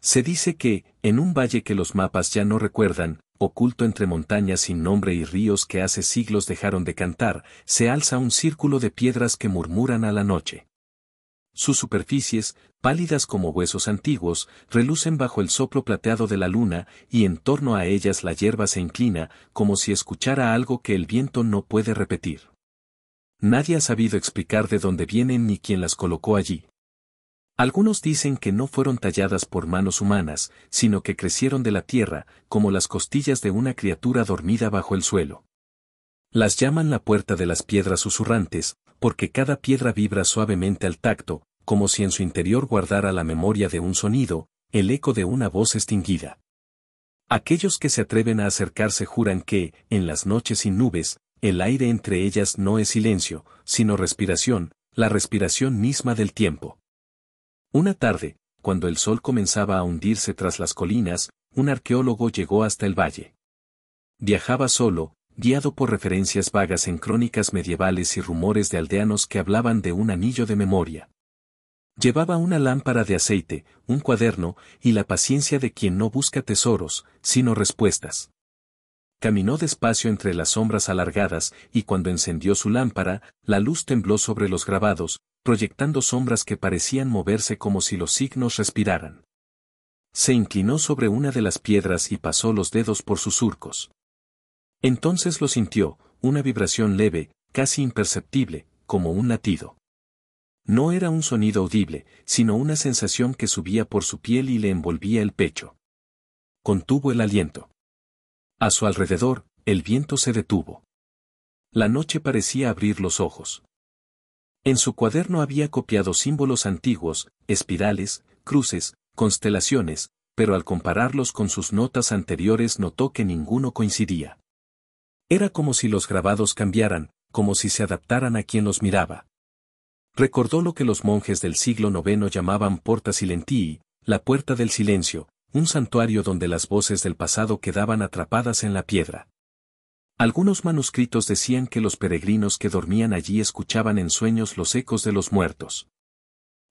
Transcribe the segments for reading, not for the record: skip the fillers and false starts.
Se dice que, en un valle que los mapas ya no recuerdan, oculto entre montañas sin nombre y ríos que hace siglos dejaron de cantar, se alza un círculo de piedras que murmuran a la noche. Sus superficies, pálidas como huesos antiguos, relucen bajo el soplo plateado de la luna, y en torno a ellas la hierba se inclina, como si escuchara algo que el viento no puede repetir. Nadie ha sabido explicar de dónde vienen ni quién las colocó allí. Algunos dicen que no fueron talladas por manos humanas, sino que crecieron de la tierra, como las costillas de una criatura dormida bajo el suelo. Las llaman la puerta de las piedras susurrantes, porque cada piedra vibra suavemente al tacto, como si en su interior guardara la memoria de un sonido, el eco de una voz extinguida. Aquellos que se atreven a acercarse juran que, en las noches sin nubes, el aire entre ellas no es silencio, sino respiración, la respiración misma del tiempo. Una tarde, cuando el sol comenzaba a hundirse tras las colinas, un arqueólogo llegó hasta el valle. Viajaba solo, guiado por referencias vagas en crónicas medievales y rumores de aldeanos que hablaban de un anillo de memoria. Llevaba una lámpara de aceite, un cuaderno, y la paciencia de quien no busca tesoros, sino respuestas. Caminó despacio entre las sombras alargadas, y cuando encendió su lámpara, la luz tembló sobre los grabados, proyectando sombras que parecían moverse como si los signos respiraran. Se inclinó sobre una de las piedras y pasó los dedos por sus surcos. Entonces lo sintió, una vibración leve, casi imperceptible, como un latido. No era un sonido audible, sino una sensación que subía por su piel y le envolvía el pecho. Contuvo el aliento. A su alrededor, el viento se detuvo. La noche parecía abrir los ojos. En su cuaderno había copiado símbolos antiguos, espirales, cruces, constelaciones, pero al compararlos con sus notas anteriores notó que ninguno coincidía. Era como si los grabados cambiaran, como si se adaptaran a quien los miraba. Recordó lo que los monjes del siglo IX llamaban Porta Silentii, la puerta del silencio, un santuario donde las voces del pasado quedaban atrapadas en la piedra. Algunos manuscritos decían que los peregrinos que dormían allí escuchaban en sueños los ecos de los muertos.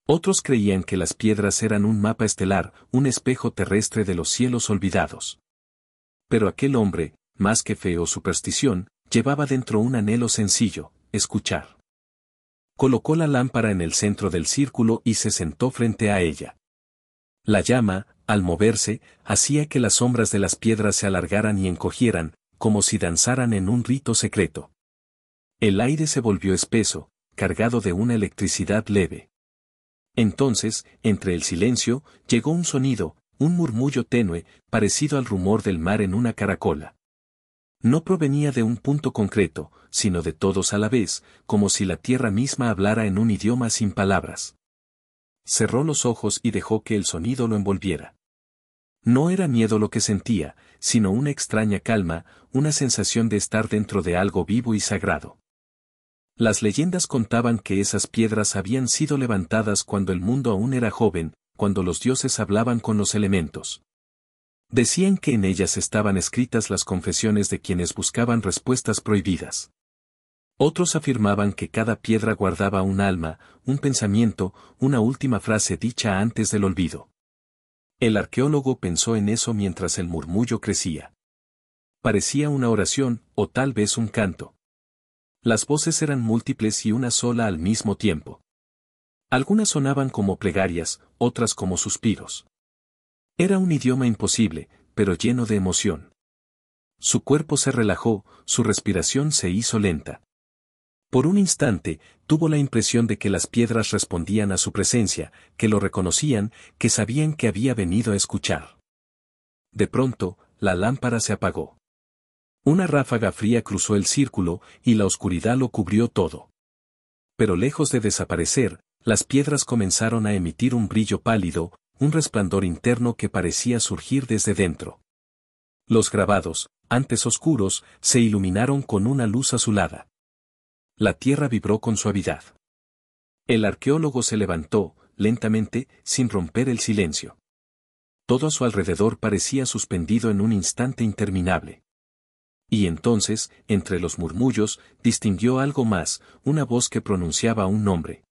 Otros creían que las piedras eran un mapa estelar, un espejo terrestre de los cielos olvidados. Pero aquel hombre, más que fe o superstición, llevaba dentro un anhelo sencillo, escuchar. Colocó la lámpara en el centro del círculo y se sentó frente a ella. La llama, al moverse, hacía que las sombras de las piedras se alargaran y encogieran, como si danzaran en un rito secreto. El aire se volvió espeso, cargado de una electricidad leve. Entonces, entre el silencio, llegó un sonido, un murmullo tenue, parecido al rumor del mar en una caracola. No provenía de un punto concreto, sino de todos a la vez, como si la tierra misma hablara en un idioma sin palabras. Cerró los ojos y dejó que el sonido lo envolviera. No era miedo lo que sentía, sino una extraña calma, una sensación de estar dentro de algo vivo y sagrado. Las leyendas contaban que esas piedras habían sido levantadas cuando el mundo aún era joven, cuando los dioses hablaban con los elementos. Decían que en ellas estaban escritas las confesiones de quienes buscaban respuestas prohibidas. Otros afirmaban que cada piedra guardaba un alma, un pensamiento, una última frase dicha antes del olvido. El arqueólogo pensó en eso mientras el murmullo crecía. Parecía una oración, o tal vez un canto. Las voces eran múltiples y una sola al mismo tiempo. Algunas sonaban como plegarias, otras como suspiros. Era un idioma imposible, pero lleno de emoción. Su cuerpo se relajó, su respiración se hizo lenta. Por un instante, tuvo la impresión de que las piedras respondían a su presencia, que lo reconocían, que sabían que había venido a escuchar. De pronto, la lámpara se apagó. Una ráfaga fría cruzó el círculo, y la oscuridad lo cubrió todo. Pero lejos de desaparecer, las piedras comenzaron a emitir un brillo pálido, un resplandor interno que parecía surgir desde dentro. Los grabados, antes oscuros, se iluminaron con una luz azulada. La tierra vibró con suavidad. El arqueólogo se levantó, lentamente, sin romper el silencio. Todo a su alrededor parecía suspendido en un instante interminable. Y entonces, entre los murmullos, distinguió algo más, una voz que pronunciaba un nombre.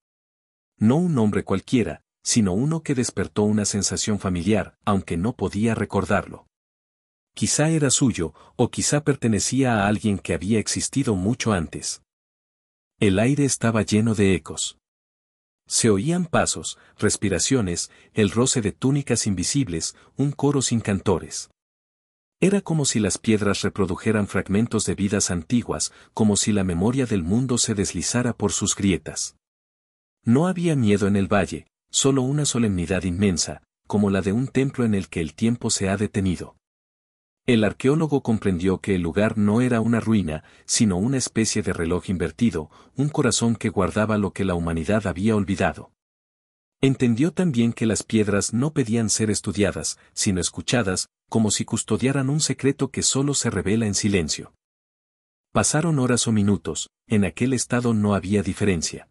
No un nombre cualquiera, sino uno que despertó una sensación familiar, aunque no podía recordarlo. Quizá era suyo, o quizá pertenecía a alguien que había existido mucho antes. El aire estaba lleno de ecos. Se oían pasos, respiraciones, el roce de túnicas invisibles, un coro sin cantores. Era como si las piedras reprodujeran fragmentos de vidas antiguas, como si la memoria del mundo se deslizara por sus grietas. No había miedo en el valle, solo una solemnidad inmensa, como la de un templo en el que el tiempo se ha detenido. El arqueólogo comprendió que el lugar no era una ruina, sino una especie de reloj invertido, un corazón que guardaba lo que la humanidad había olvidado. Entendió también que las piedras no pedían ser estudiadas, sino escuchadas, como si custodiaran un secreto que solo se revela en silencio. Pasaron horas o minutos, en aquel estado no había diferencia.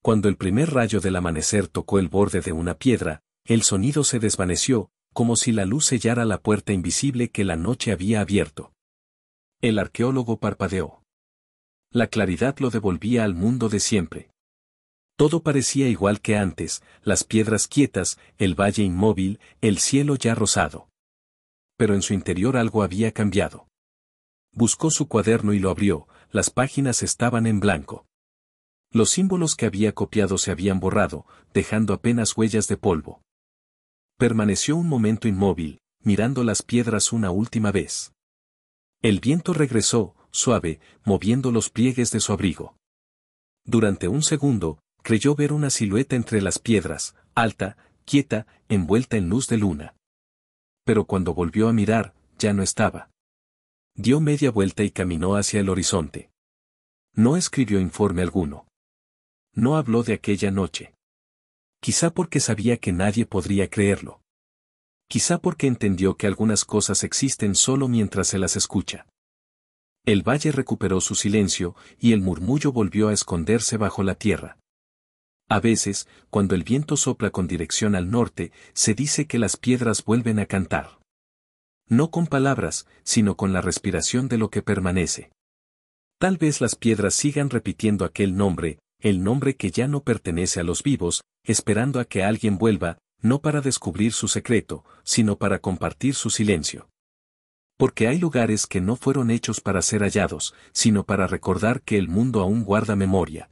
Cuando el primer rayo del amanecer tocó el borde de una piedra, el sonido se desvaneció, como si la luz sellara la puerta invisible que la noche había abierto. El arqueólogo parpadeó. La claridad lo devolvía al mundo de siempre. Todo parecía igual que antes, las piedras quietas, el valle inmóvil, el cielo ya rosado. Pero en su interior algo había cambiado. Buscó su cuaderno y lo abrió, las páginas estaban en blanco. Los símbolos que había copiado se habían borrado, dejando apenas huellas de polvo. Permaneció un momento inmóvil, mirando las piedras una última vez. El viento regresó, suave, moviendo los pliegues de su abrigo. Durante un segundo, creyó ver una silueta entre las piedras, alta, quieta, envuelta en luz de luna. Pero cuando volvió a mirar, ya no estaba. Dio media vuelta y caminó hacia el horizonte. No escribió informe alguno. No habló de aquella noche. Quizá porque sabía que nadie podría creerlo. Quizá porque entendió que algunas cosas existen solo mientras se las escucha. El valle recuperó su silencio, y el murmullo volvió a esconderse bajo la tierra. A veces, cuando el viento sopla con dirección al norte, se dice que las piedras vuelven a cantar. No con palabras, sino con la respiración de lo que permanece. Tal vez las piedras sigan repitiendo aquel nombre, el nombre que ya no pertenece a los vivos, esperando a que alguien vuelva, no para descubrir su secreto, sino para compartir su silencio. Porque hay lugares que no fueron hechos para ser hallados, sino para recordar que el mundo aún guarda memoria.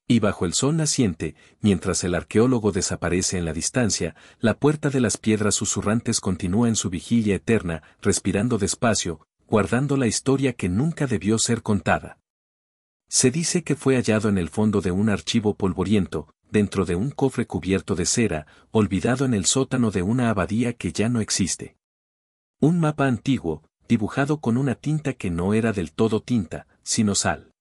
Y bajo el sol naciente, mientras el arqueólogo desaparece en la distancia, la puerta de las piedras susurrantes continúa en su vigilia eterna, respirando despacio, guardando la historia que nunca debió ser contada. Se dice que fue hallado en el fondo de un archivo polvoriento, dentro de un cofre cubierto de cera, olvidado en el sótano de una abadía que ya no existe. Un mapa antiguo, dibujado con una tinta que no era del todo tinta, sino sal.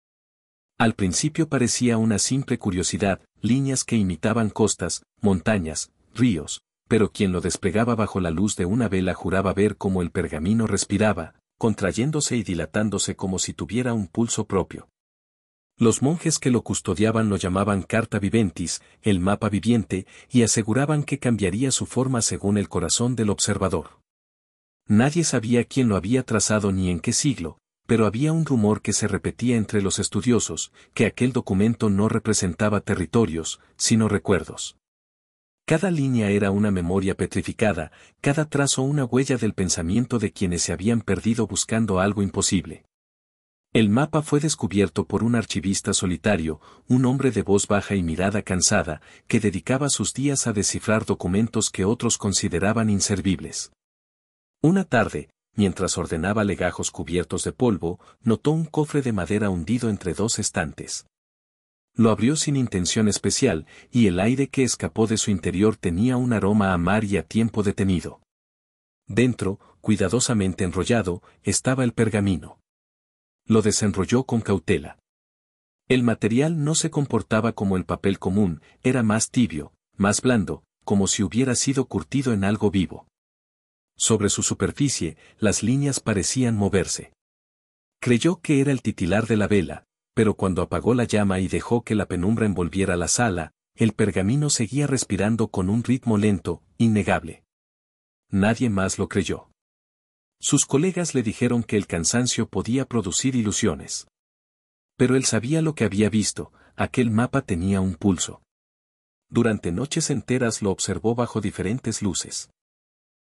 Al principio parecía una simple curiosidad, líneas que imitaban costas, montañas, ríos, pero quien lo desplegaba bajo la luz de una vela juraba ver cómo el pergamino respiraba, contrayéndose y dilatándose como si tuviera un pulso propio. Los monjes que lo custodiaban lo llamaban carta viventis, el mapa viviente, y aseguraban que cambiaría su forma según el corazón del observador. Nadie sabía quién lo había trazado ni en qué siglo, pero había un rumor que se repetía entre los estudiosos, que aquel documento no representaba territorios, sino recuerdos. Cada línea era una memoria petrificada, cada trazo una huella del pensamiento de quienes se habían perdido buscando algo imposible. El mapa fue descubierto por un archivista solitario, un hombre de voz baja y mirada cansada, que dedicaba sus días a descifrar documentos que otros consideraban inservibles. Una tarde, mientras ordenaba legajos cubiertos de polvo, notó un cofre de madera hundido entre dos estantes. Lo abrió sin intención especial, y el aire que escapó de su interior tenía un aroma a mar y a tiempo detenido. Dentro, cuidadosamente enrollado, estaba el pergamino. Lo desenrolló con cautela. El material no se comportaba como el papel común, era más tibio, más blando, como si hubiera sido curtido en algo vivo. Sobre su superficie, las líneas parecían moverse. Creyó que era el titilar de la vela, pero cuando apagó la llama y dejó que la penumbra envolviera la sala, el pergamino seguía respirando con un ritmo lento, innegable. Nadie más lo creyó. Sus colegas le dijeron que el cansancio podía producir ilusiones. Pero él sabía lo que había visto, aquel mapa tenía un pulso. Durante noches enteras lo observó bajo diferentes luces.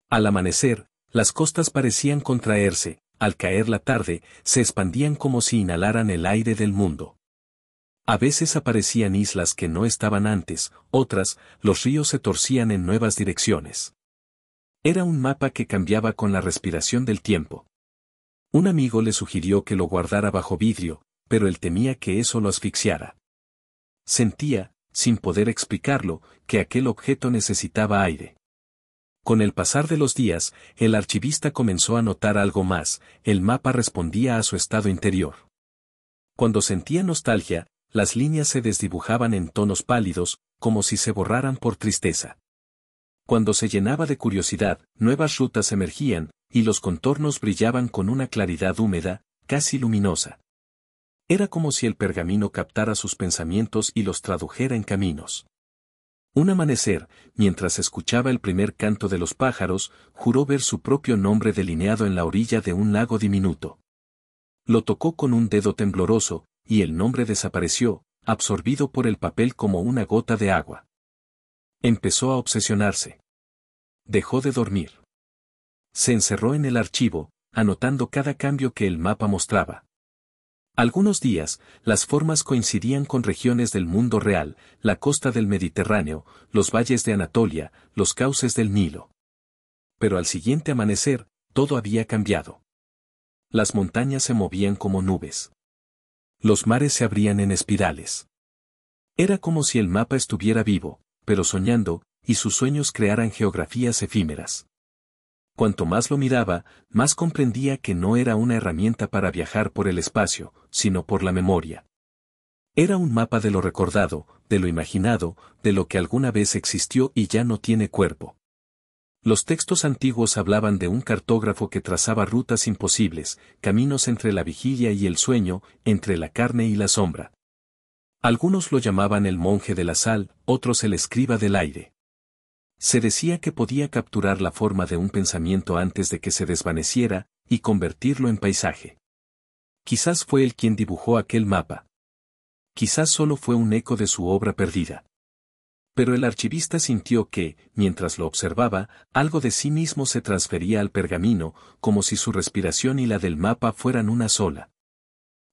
Al amanecer, las costas parecían contraerse, al caer la tarde, se expandían como si inhalaran el aire del mundo. A veces aparecían islas que no estaban antes, otras, los ríos se torcían en nuevas direcciones. Era un mapa que cambiaba con la respiración del tiempo. Un amigo le sugirió que lo guardara bajo vidrio, pero él temía que eso lo asfixiara. Sentía, sin poder explicarlo, que aquel objeto necesitaba aire. Con el pasar de los días, el archivista comenzó a notar algo más, el mapa respondía a su estado interior. Cuando sentía nostalgia, las líneas se desdibujaban en tonos pálidos, como si se borraran por tristeza. Cuando se llenaba de curiosidad, nuevas rutas emergían, y los contornos brillaban con una claridad húmeda, casi luminosa. Era como si el pergamino captara sus pensamientos y los tradujera en caminos. Un amanecer, mientras escuchaba el primer canto de los pájaros, juró ver su propio nombre delineado en la orilla de un lago diminuto. Lo tocó con un dedo tembloroso, y el nombre desapareció, absorbido por el papel como una gota de agua. Empezó a obsesionarse. Dejó de dormir. Se encerró en el archivo, anotando cada cambio que el mapa mostraba. Algunos días, las formas coincidían con regiones del mundo real, la costa del Mediterráneo, los valles de Anatolia, los cauces del Nilo. Pero al siguiente amanecer, todo había cambiado. Las montañas se movían como nubes. Los mares se abrían en espirales. Era como si el mapa estuviera vivo, pero soñando, y sus sueños crearan geografías efímeras. Cuanto más lo miraba, más comprendía que no era una herramienta para viajar por el espacio, sino por la memoria. Era un mapa de lo recordado, de lo imaginado, de lo que alguna vez existió y ya no tiene cuerpo. Los textos antiguos hablaban de un cartógrafo que trazaba rutas imposibles, caminos entre la vigilia y el sueño, entre la carne y la sombra. Algunos lo llamaban el monje de la sal, otros el escriba del aire. Se decía que podía capturar la forma de un pensamiento antes de que se desvaneciera, y convertirlo en paisaje. Quizás fue él quien dibujó aquel mapa. Quizás solo fue un eco de su obra perdida. Pero el archivista sintió que, mientras lo observaba, algo de sí mismo se transfería al pergamino, como si su respiración y la del mapa fueran una sola.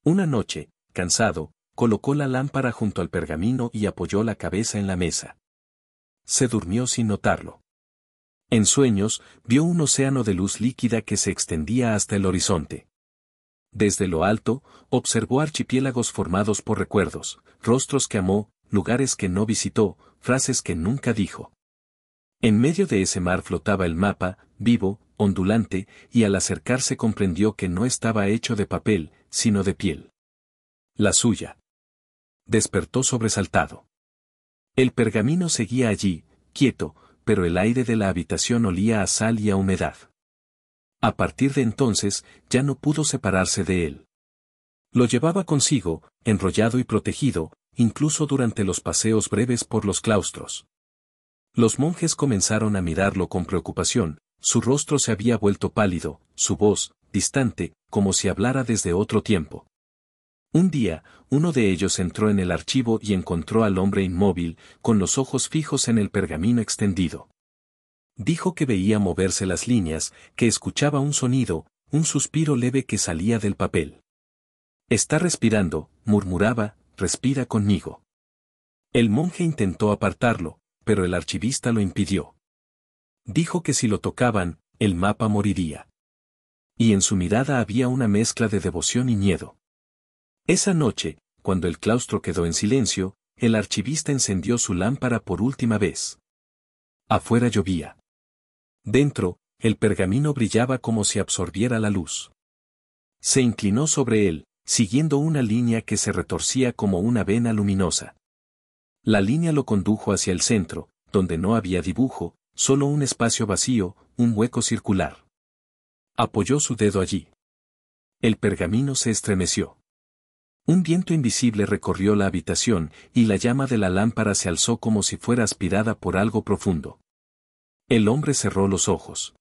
Una noche, cansado, colocó la lámpara junto al pergamino y apoyó la cabeza en la mesa. Se durmió sin notarlo. En sueños, vio un océano de luz líquida que se extendía hasta el horizonte. Desde lo alto, observó archipiélagos formados por recuerdos, rostros que amó, lugares que no visitó, frases que nunca dijo. En medio de ese mar flotaba el mapa, vivo, ondulante, y al acercarse comprendió que no estaba hecho de papel, sino de piel. La suya. Despertó sobresaltado. El pergamino seguía allí, quieto, pero el aire de la habitación olía a sal y a humedad. A partir de entonces, ya no pudo separarse de él. Lo llevaba consigo, enrollado y protegido, incluso durante los paseos breves por los claustros. Los monjes comenzaron a mirarlo con preocupación, su rostro se había vuelto pálido, su voz, distante, como si hablara desde otro tiempo. Un día, uno de ellos entró en el archivo y encontró al hombre inmóvil, con los ojos fijos en el pergamino extendido. Dijo que veía moverse las líneas, que escuchaba un sonido, un suspiro leve que salía del papel. «Está respirando», murmuraba, «respira conmigo». El monje intentó apartarlo, pero el archivista lo impidió. Dijo que si lo tocaban, el mapa moriría. Y en su mirada había una mezcla de devoción y miedo. Esa noche, cuando el claustro quedó en silencio, el archivista encendió su lámpara por última vez. Afuera llovía. Dentro, el pergamino brillaba como si absorbiera la luz. Se inclinó sobre él, siguiendo una línea que se retorcía como una vena luminosa. La línea lo condujo hacia el centro, donde no había dibujo, solo un espacio vacío, un hueco circular. Apoyó su dedo allí. El pergamino se estremeció. Un viento invisible recorrió la habitación, y la llama de la lámpara se alzó como si fuera aspirada por algo profundo. El hombre cerró los ojos.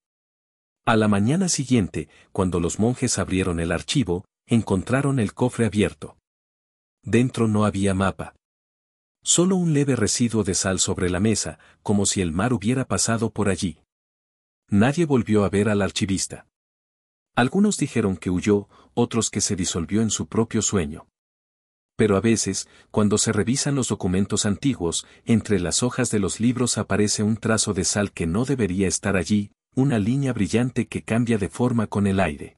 A la mañana siguiente, cuando los monjes abrieron el archivo, encontraron el cofre abierto. Dentro no había mapa. Solo un leve residuo de sal sobre la mesa, como si el mar hubiera pasado por allí. Nadie volvió a ver al archivista. Algunos dijeron que huyó, otros que se disolvió en su propio sueño. Pero a veces, cuando se revisan los documentos antiguos, entre las hojas de los libros aparece un trazo de sal que no debería estar allí, una línea brillante que cambia de forma con el aire.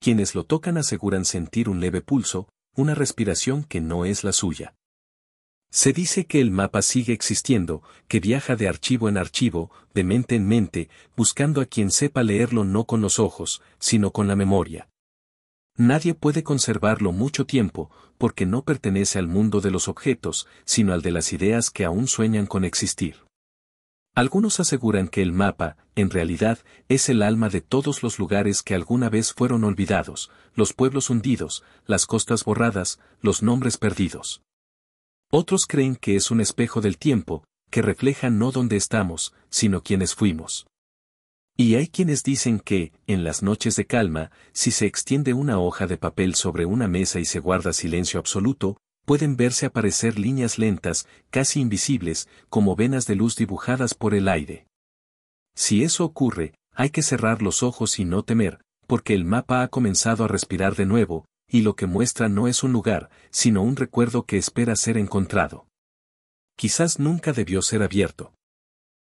Quienes lo tocan aseguran sentir un leve pulso, una respiración que no es la suya. Se dice que el mapa sigue existiendo, que viaja de archivo en archivo, de mente en mente, buscando a quien sepa leerlo no con los ojos, sino con la memoria. Nadie puede conservarlo mucho tiempo, porque no pertenece al mundo de los objetos, sino al de las ideas que aún sueñan con existir. Algunos aseguran que el mapa, en realidad, es el alma de todos los lugares que alguna vez fueron olvidados, los pueblos hundidos, las costas borradas, los nombres perdidos. Otros creen que es un espejo del tiempo, que refleja no dónde estamos, sino quiénes fuimos. Y hay quienes dicen que, en las noches de calma, si se extiende una hoja de papel sobre una mesa y se guarda silencio absoluto, pueden verse aparecer líneas lentas, casi invisibles, como venas de luz dibujadas por el aire. Si eso ocurre, hay que cerrar los ojos y no temer, porque el mapa ha comenzado a respirar de nuevo, y lo que muestra no es un lugar, sino un recuerdo que espera ser encontrado. Quizás nunca debió ser abierto.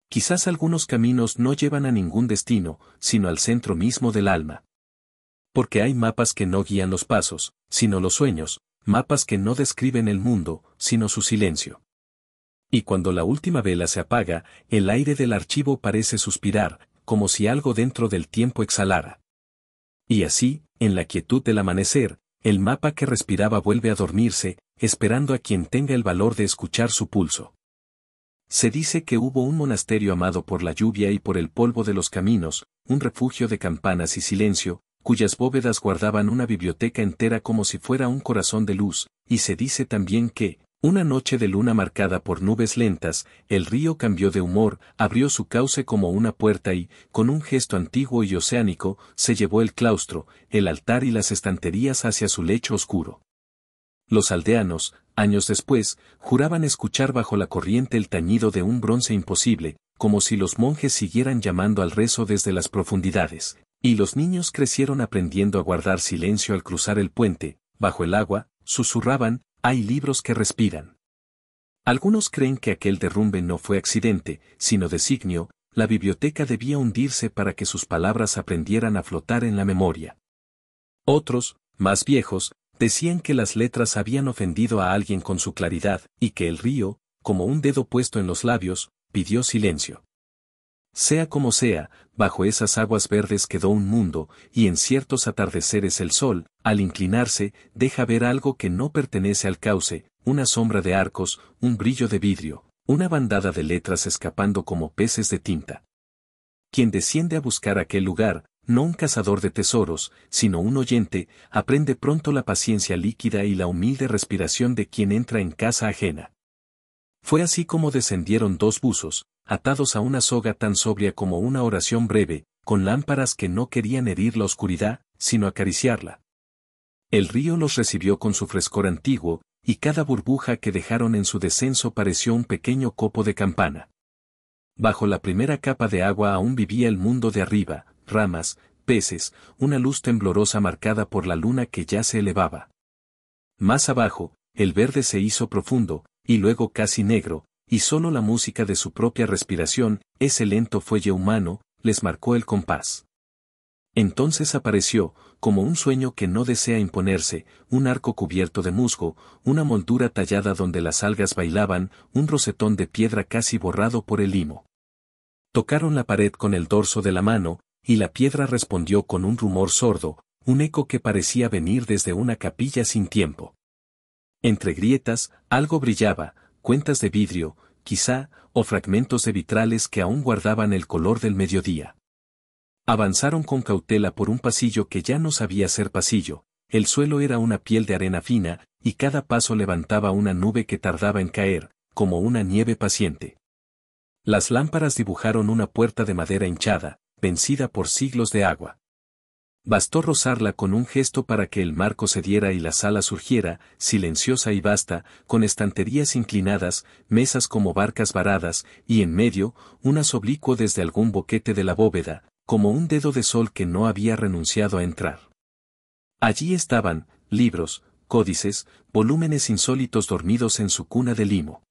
Quizás algunos caminos no llevan a ningún destino, sino al centro mismo del alma. Porque hay mapas que no guían los pasos, sino los sueños, mapas que no describen el mundo, sino su silencio. Y cuando la última vela se apaga, el aire del archivo parece suspirar, como si algo dentro del tiempo exhalara. Y así, en la quietud del amanecer, el mapa que respiraba vuelve a dormirse, esperando a quien tenga el valor de escuchar su pulso. Se dice que hubo un monasterio amado por la lluvia y por el polvo de los caminos, un refugio de campanas y silencio, cuyas bóvedas guardaban una biblioteca entera como si fuera un corazón de luz, y se dice también que, una noche de luna marcada por nubes lentas, el río cambió de humor, abrió su cauce como una puerta y, con un gesto antiguo y oceánico, se llevó el claustro, el altar y las estanterías hacia su lecho oscuro. Los aldeanos, años después, juraban escuchar bajo la corriente el tañido de un bronce imposible, como si los monjes siguieran llamando al rezo desde las profundidades, y los niños crecieron aprendiendo a guardar silencio al cruzar el puente, bajo el agua, susurraban, hay libros que respiran. Algunos creen que aquel derrumbe no fue accidente, sino designio, la biblioteca debía hundirse para que sus palabras aprendieran a flotar en la memoria. Otros, más viejos, decían que las letras habían ofendido a alguien con su claridad, y que el río, como un dedo puesto en los labios, pidió silencio. Sea como sea, bajo esas aguas verdes quedó un mundo, y en ciertos atardeceres el sol, al inclinarse, deja ver algo que no pertenece al cauce, una sombra de arcos, un brillo de vidrio, una bandada de letras escapando como peces de tinta. Quien desciende a buscar aquel lugar, no un cazador de tesoros, sino un oyente, aprende pronto la paciencia líquida y la humilde respiración de quien entra en casa ajena. Fue así como descendieron dos buzos, atados a una soga tan sobria como una oración breve, con lámparas que no querían herir la oscuridad, sino acariciarla. El río los recibió con su frescor antiguo, y cada burbuja que dejaron en su descenso pareció un pequeño copo de campana. Bajo la primera capa de agua aún vivía el mundo de arriba, ramas, peces, una luz temblorosa marcada por la luna que ya se elevaba. Más abajo, el verde se hizo profundo, y luego casi negro, y solo la música de su propia respiración, ese lento fuelle humano, les marcó el compás. Entonces apareció, como un sueño que no desea imponerse, un arco cubierto de musgo, una moldura tallada donde las algas bailaban, un rosetón de piedra casi borrado por el limo. Tocaron la pared con el dorso de la mano, y la piedra respondió con un rumor sordo, un eco que parecía venir desde una capilla sin tiempo. Entre grietas, algo brillaba, cuentas de vidrio, quizá, o fragmentos de vitrales que aún guardaban el color del mediodía. Avanzaron con cautela por un pasillo que ya no sabía ser pasillo, el suelo era una piel de arena fina, y cada paso levantaba una nube que tardaba en caer, como una nieve paciente. Las lámparas dibujaron una puerta de madera hinchada, vencida por siglos de agua. Bastó rozarla con un gesto para que el marco cediera y la sala surgiera, silenciosa y vasta, con estanterías inclinadas, mesas como barcas varadas, y en medio, un oblicuo desde algún boquete de la bóveda, como un dedo de sol que no había renunciado a entrar. Allí estaban, libros, códices, volúmenes insólitos dormidos en su cuna de limo.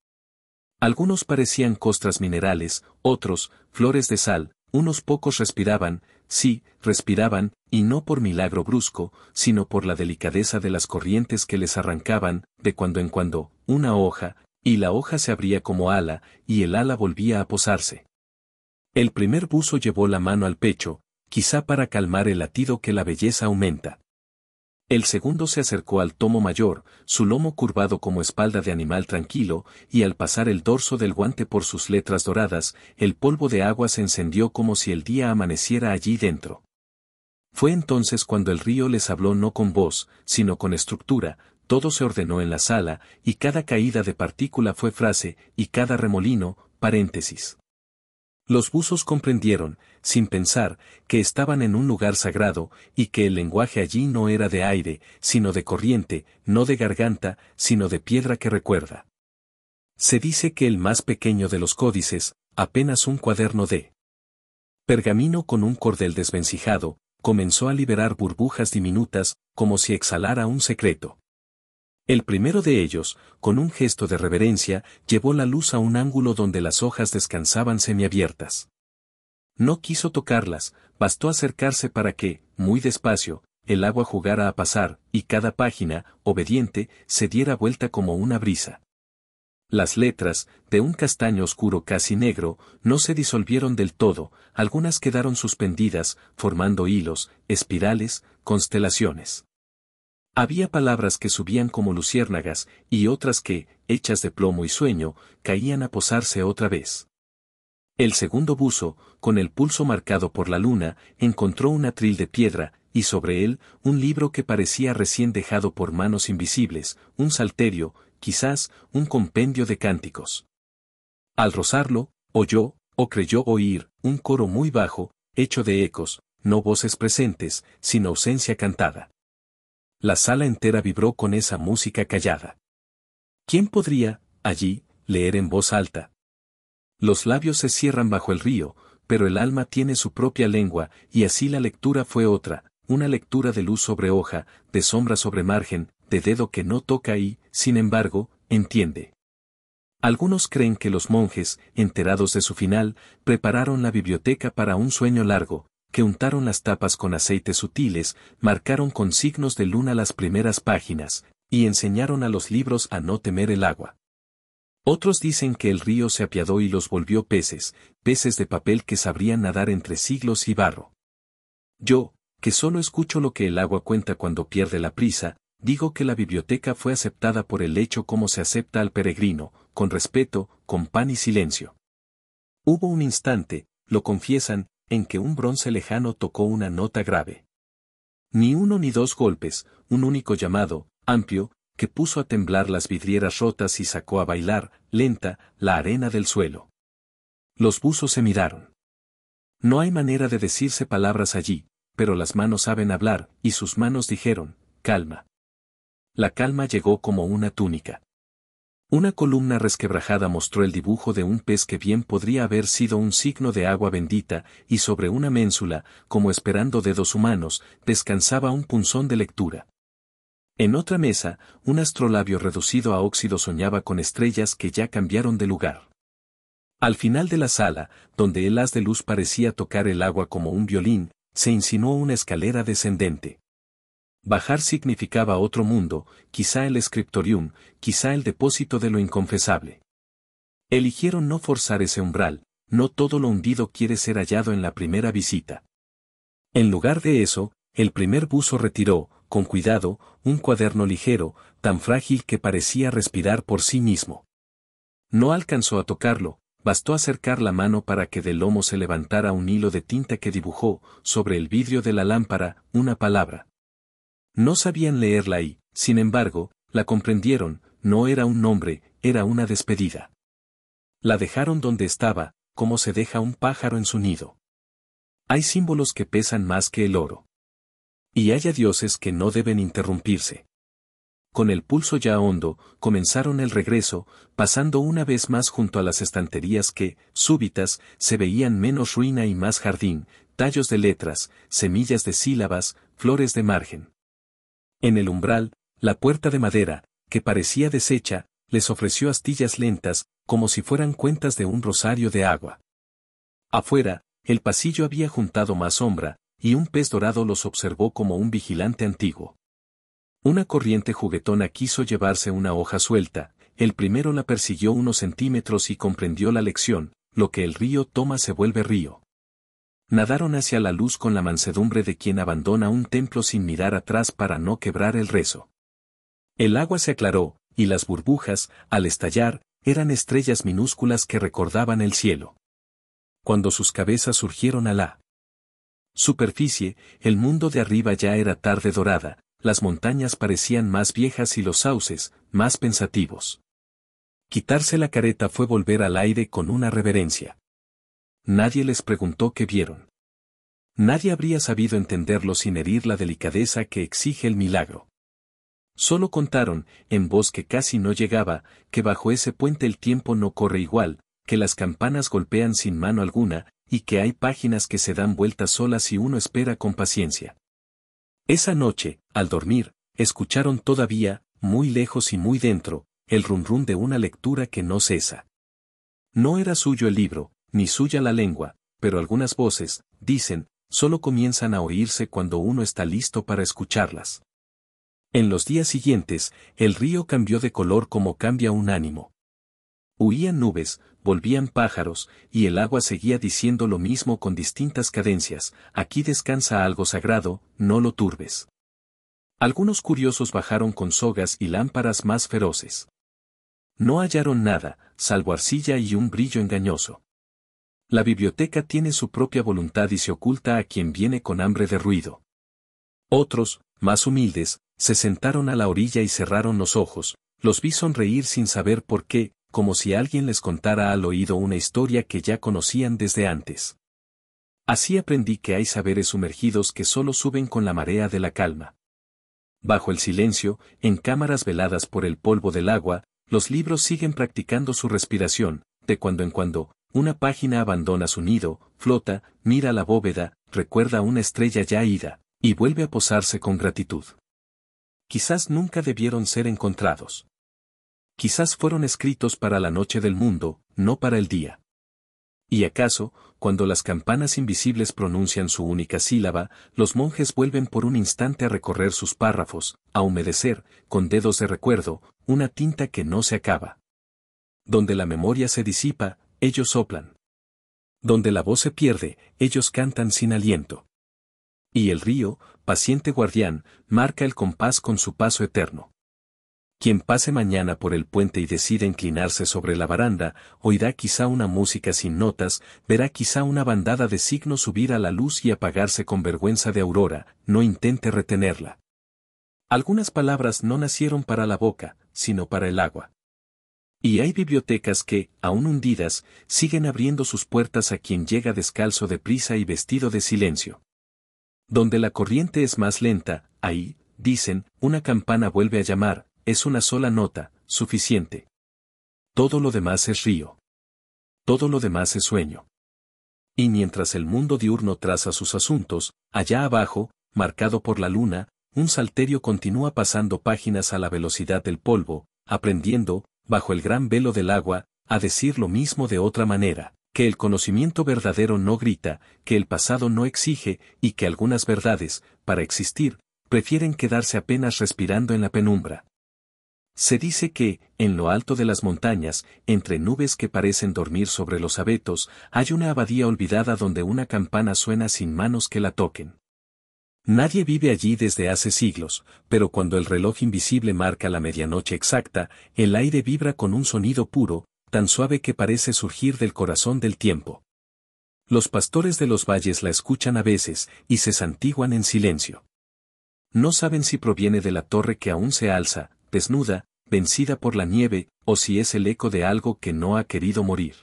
Algunos parecían costras minerales, otros, flores de sal, unos pocos respiraban, sí, respiraban, y no por milagro brusco, sino por la delicadeza de las corrientes que les arrancaban, de cuando en cuando, una hoja, y la hoja se abría como ala, y el ala volvía a posarse. El primer buzo llevó la mano al pecho, quizá para calmar el latido que la belleza aumenta. El segundo se acercó al tomo mayor, su lomo curvado como espalda de animal tranquilo, y al pasar el dorso del guante por sus letras doradas, el polvo de agua se encendió como si el día amaneciera allí dentro. Fue entonces cuando el río les habló no con voz, sino con estructura, todo se ordenó en la sala, y cada caída de partícula fue frase, y cada remolino, paréntesis. Los buzos comprendieron, sin pensar, que estaban en un lugar sagrado, y que el lenguaje allí no era de aire, sino de corriente, no de garganta, sino de piedra que recuerda. Se dice que el más pequeño de los códices, apenas un cuaderno de pergamino con un cordel desvencijado, comenzó a liberar burbujas diminutas, como si exhalara un secreto. El primero de ellos, con un gesto de reverencia, llevó la luz a un ángulo donde las hojas descansaban semiabiertas. No quiso tocarlas, bastó acercarse para que, muy despacio, el agua jugara a pasar, y cada página, obediente, se diera vuelta como una brisa. Las letras, de un castaño oscuro casi negro, no se disolvieron del todo, algunas quedaron suspendidas, formando hilos, espirales, constelaciones. Había palabras que subían como luciérnagas, y otras que, hechas de plomo y sueño, caían a posarse otra vez. El segundo buzo, con el pulso marcado por la luna, encontró un atril de piedra, y sobre él, un libro que parecía recién dejado por manos invisibles, un salterio, quizás, un compendio de cánticos. Al rozarlo, oyó, o creyó oír, un coro muy bajo, hecho de ecos, no voces presentes, sino ausencia cantada. La sala entera vibró con esa música callada. ¿Quién podría, allí, leer en voz alta? Los labios se cierran bajo el río, pero el alma tiene su propia lengua, y así la lectura fue otra, una lectura de luz sobre hoja, de sombra sobre margen, de dedo que no toca y, sin embargo, entiende. Algunos creen que los monjes, enterados de su final, prepararon la biblioteca para un sueño largo, que untaron las tapas con aceites sutiles, marcaron con signos de luna las primeras páginas, y enseñaron a los libros a no temer el agua. Otros dicen que el río se apiadó y los volvió peces, peces de papel que sabrían nadar entre siglos y barro. Yo, que solo escucho lo que el agua cuenta cuando pierde la prisa, digo que la biblioteca fue aceptada por el hecho como se acepta al peregrino, con respeto, con pan y silencio. Hubo un instante, lo confiesan, en que un bronce lejano tocó una nota grave. Ni uno ni dos golpes, un único llamado, amplio, que puso a temblar las vidrieras rotas y sacó a bailar, lenta, la arena del suelo. Los buzos se miraron. No hay manera de decirse palabras allí, pero las manos saben hablar, y sus manos dijeron, calma. La calma llegó como una túnica. Una columna resquebrajada mostró el dibujo de un pez que bien podría haber sido un signo de agua bendita, y sobre una ménsula, como esperando dedos humanos, descansaba un punzón de lectura. En otra mesa, un astrolabio reducido a óxido soñaba con estrellas que ya cambiaron de lugar. Al final de la sala, donde el haz de luz parecía tocar el agua como un violín, se insinuó una escalera descendente. Bajar significaba otro mundo, quizá el scriptorium, quizá el depósito de lo inconfesable. Eligieron no forzar ese umbral, no todo lo hundido quiere ser hallado en la primera visita. En lugar de eso, el primer buzo retiró, con cuidado, un cuaderno ligero, tan frágil que parecía respirar por sí mismo. No alcanzó a tocarlo, bastó acercar la mano para que del lomo se levantara un hilo de tinta que dibujó, sobre el vidrio de la lámpara, una palabra. No sabían leerla y, sin embargo, la comprendieron, no era un nombre, era una despedida. La dejaron donde estaba, como se deja un pájaro en su nido. Hay símbolos que pesan más que el oro. Y haya dioses que no deben interrumpirse. Con el pulso ya hondo, comenzaron el regreso, pasando una vez más junto a las estanterías que, súbitas, se veían menos ruina y más jardín, tallos de letras, semillas de sílabas, flores de margen. En el umbral, la puerta de madera, que parecía deshecha, les ofreció astillas lentas, como si fueran cuentas de un rosario de agua. Afuera, el pasillo había juntado más sombra, y un pez dorado los observó como un vigilante antiguo. Una corriente juguetona quiso llevarse una hoja suelta, el primero la persiguió unos centímetros y comprendió la lección: lo que el río toma se vuelve río. Nadaron hacia la luz con la mansedumbre de quien abandona un templo sin mirar atrás para no quebrar el rezo. El agua se aclaró, y las burbujas, al estallar, eran estrellas minúsculas que recordaban el cielo. Cuando sus cabezas surgieron a la superficie, el mundo de arriba ya era tarde dorada, las montañas parecían más viejas y los sauces, más pensativos. Quitarse la careta fue volver al aire con una reverencia. Nadie les preguntó qué vieron. Nadie habría sabido entenderlo sin herir la delicadeza que exige el milagro. Solo contaron, en voz que casi no llegaba, que bajo ese puente el tiempo no corre igual, que las campanas golpean sin mano alguna, y que hay páginas que se dan vueltas solas si uno espera con paciencia. Esa noche, al dormir, escucharon todavía, muy lejos y muy dentro, el rum de una lectura que no cesa. No era suyo el libro, ni suya la lengua, pero algunas voces, dicen, solo comienzan a oírse cuando uno está listo para escucharlas. En los días siguientes, el río cambió de color como cambia un ánimo. Huían nubes, volvían pájaros, y el agua seguía diciendo lo mismo con distintas cadencias: aquí descansa algo sagrado, no lo turbes. Algunos curiosos bajaron con sogas y lámparas más feroces. No hallaron nada, salvo arcilla y un brillo engañoso. La biblioteca tiene su propia voluntad y se oculta a quien viene con hambre de ruido. Otros, más humildes, se sentaron a la orilla y cerraron los ojos, los vi sonreír sin saber por qué, como si alguien les contara al oído una historia que ya conocían desde antes. Así aprendí que hay saberes sumergidos que solo suben con la marea de la calma. Bajo el silencio, en cámaras veladas por el polvo del agua, los libros siguen practicando su respiración, de cuando en cuando, una página abandona su nido, flota, mira la bóveda, recuerda una estrella ya ida, y vuelve a posarse con gratitud. Quizás nunca debieron ser encontrados. Quizás fueron escritos para la noche del mundo, no para el día. ¿Y acaso, cuando las campanas invisibles pronuncian su única sílaba, los monjes vuelven por un instante a recorrer sus párrafos, a humedecer, con dedos de recuerdo, una tinta que no se acaba? Donde la memoria se disipa, ellos soplan. Donde la voz se pierde, ellos cantan sin aliento. Y el río, paciente guardián, marca el compás con su paso eterno. Quien pase mañana por el puente y decida inclinarse sobre la baranda, oirá quizá una música sin notas, verá quizá una bandada de signos subir a la luz y apagarse con vergüenza de aurora, no intente retenerla. Algunas palabras no nacieron para la boca, sino para el agua. Y hay bibliotecas que, aún hundidas, siguen abriendo sus puertas a quien llega descalzo de prisa y vestido de silencio. Donde la corriente es más lenta, ahí, dicen, una campana vuelve a llamar, es una sola nota, suficiente. Todo lo demás es río. Todo lo demás es sueño. Y mientras el mundo diurno traza sus asuntos, allá abajo, marcado por la luna, un salterio continúa pasando páginas a la velocidad del polvo, aprendiendo, bajo el gran velo del agua, a decir lo mismo de otra manera, que el conocimiento verdadero no grita, que el pasado no exige, y que algunas verdades, para existir, prefieren quedarse apenas respirando en la penumbra. Se dice que, en lo alto de las montañas, entre nubes que parecen dormir sobre los abetos, hay una abadía olvidada donde una campana suena sin manos que la toquen. Nadie vive allí desde hace siglos, pero cuando el reloj invisible marca la medianoche exacta, el aire vibra con un sonido puro, tan suave que parece surgir del corazón del tiempo. Los pastores de los valles la escuchan a veces, y se santiguan en silencio. No saben si proviene de la torre que aún se alza, desnuda, vencida por la nieve, o si es el eco de algo que no ha querido morir.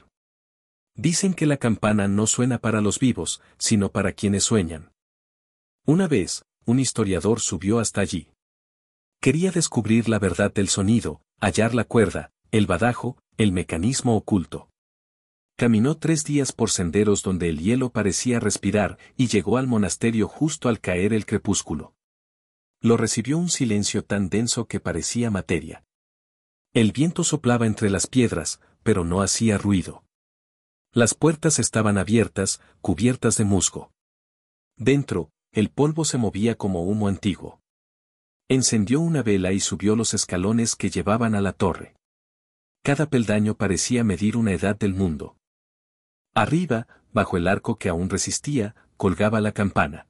Dicen que la campana no suena para los vivos, sino para quienes sueñan. Una vez, un historiador subió hasta allí. Quería descubrir la verdad del sonido, hallar la cuerda, el badajo, el mecanismo oculto. Caminó 3 días por senderos donde el hielo parecía respirar y llegó al monasterio justo al caer el crepúsculo. Lo recibió un silencio tan denso que parecía materia. El viento soplaba entre las piedras, pero no hacía ruido. Las puertas estaban abiertas, cubiertas de musgo. Dentro, el polvo se movía como humo antiguo. Encendió una vela y subió los escalones que llevaban a la torre. Cada peldaño parecía medir una edad del mundo. Arriba, bajo el arco que aún resistía, colgaba la campana.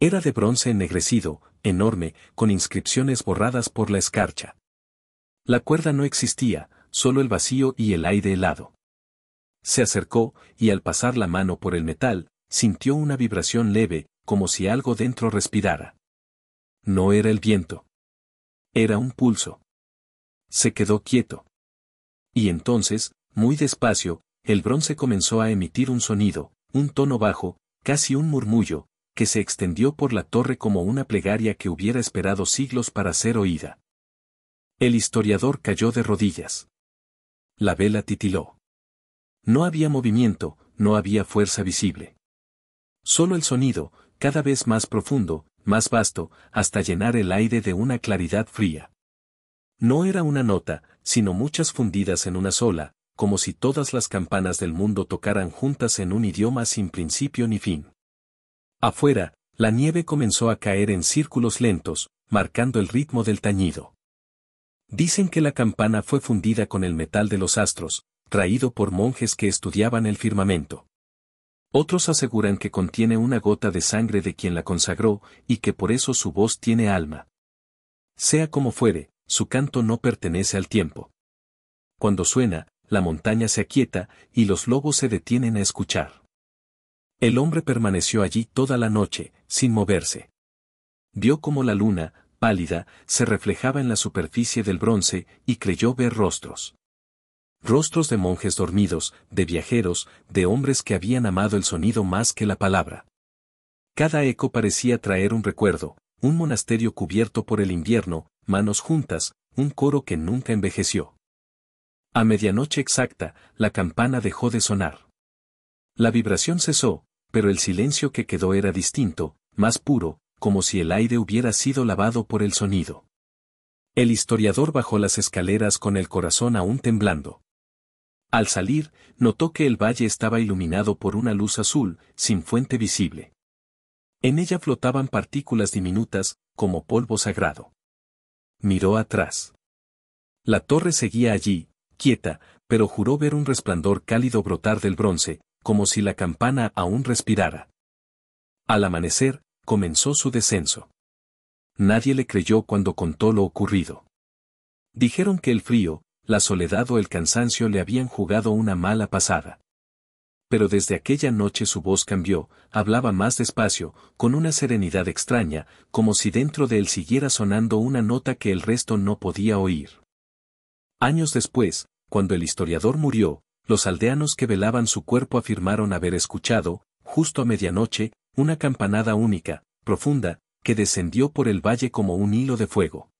Era de bronce ennegrecido, enorme, con inscripciones borradas por la escarcha. La cuerda no existía, solo el vacío y el aire helado. Se acercó, y al pasar la mano por el metal, sintió una vibración leve, como si algo dentro respirara. No era el viento. Era un pulso. Se quedó quieto. Y entonces, muy despacio, el bronce comenzó a emitir un sonido, un tono bajo, casi un murmullo, que se extendió por la torre como una plegaria que hubiera esperado siglos para ser oída. El historiador cayó de rodillas. La vela titiló. No había movimiento, no había fuerza visible. Solo el sonido, cada vez más profundo, más vasto, hasta llenar el aire de una claridad fría. No era una nota, sino muchas fundidas en una sola, como si todas las campanas del mundo tocaran juntas en un idioma sin principio ni fin. Afuera, la nieve comenzó a caer en círculos lentos, marcando el ritmo del tañido. Dicen que la campana fue fundida con el metal de los astros, traído por monjes que estudiaban el firmamento. Otros aseguran que contiene una gota de sangre de quien la consagró, y que por eso su voz tiene alma. Sea como fuere, su canto no pertenece al tiempo. Cuando suena, la montaña se aquieta, y los lobos se detienen a escuchar. El hombre permaneció allí toda la noche, sin moverse. Vio como la luna, pálida, se reflejaba en la superficie del bronce, y creyó ver rostros. Rostros de monjes dormidos, de viajeros, de hombres que habían amado el sonido más que la palabra. Cada eco parecía traer un recuerdo, un monasterio cubierto por el invierno, manos juntas, un coro que nunca envejeció. A medianoche exacta, la campana dejó de sonar. La vibración cesó, pero el silencio que quedó era distinto, más puro, como si el aire hubiera sido lavado por el sonido. El historiador bajó las escaleras con el corazón aún temblando. Al salir, notó que el valle estaba iluminado por una luz azul, sin fuente visible. En ella flotaban partículas diminutas, como polvo sagrado. Miró atrás. La torre seguía allí, quieta, pero juró ver un resplandor cálido brotar del bronce, como si la campana aún respirara. Al amanecer, comenzó su descenso. Nadie le creyó cuando contó lo ocurrido. Dijeron que el frío, la soledad o el cansancio le habían jugado una mala pasada. Pero desde aquella noche su voz cambió, hablaba más despacio, con una serenidad extraña, como si dentro de él siguiera sonando una nota que el resto no podía oír. Años después, cuando el historiador murió, los aldeanos que velaban su cuerpo afirmaron haber escuchado, justo a medianoche, una campanada única, profunda, que descendió por el valle como un hilo de fuego.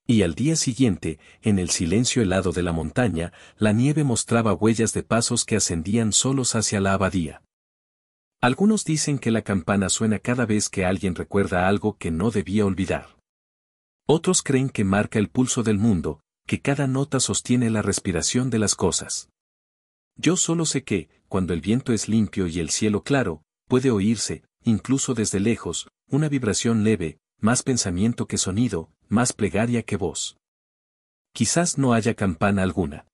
Y al día siguiente, en el silencio helado de la montaña, la nieve mostraba huellas de pasos que ascendían solos hacia la abadía. Algunos dicen que la campana suena cada vez que alguien recuerda algo que no debía olvidar. Otros creen que marca el pulso del mundo, que cada nota sostiene la respiración de las cosas. Yo solo sé que, cuando el viento es limpio y el cielo claro, puede oírse, incluso desde lejos, una vibración leve, más pensamiento que sonido, más plegaria que voz. Quizás no haya campana alguna.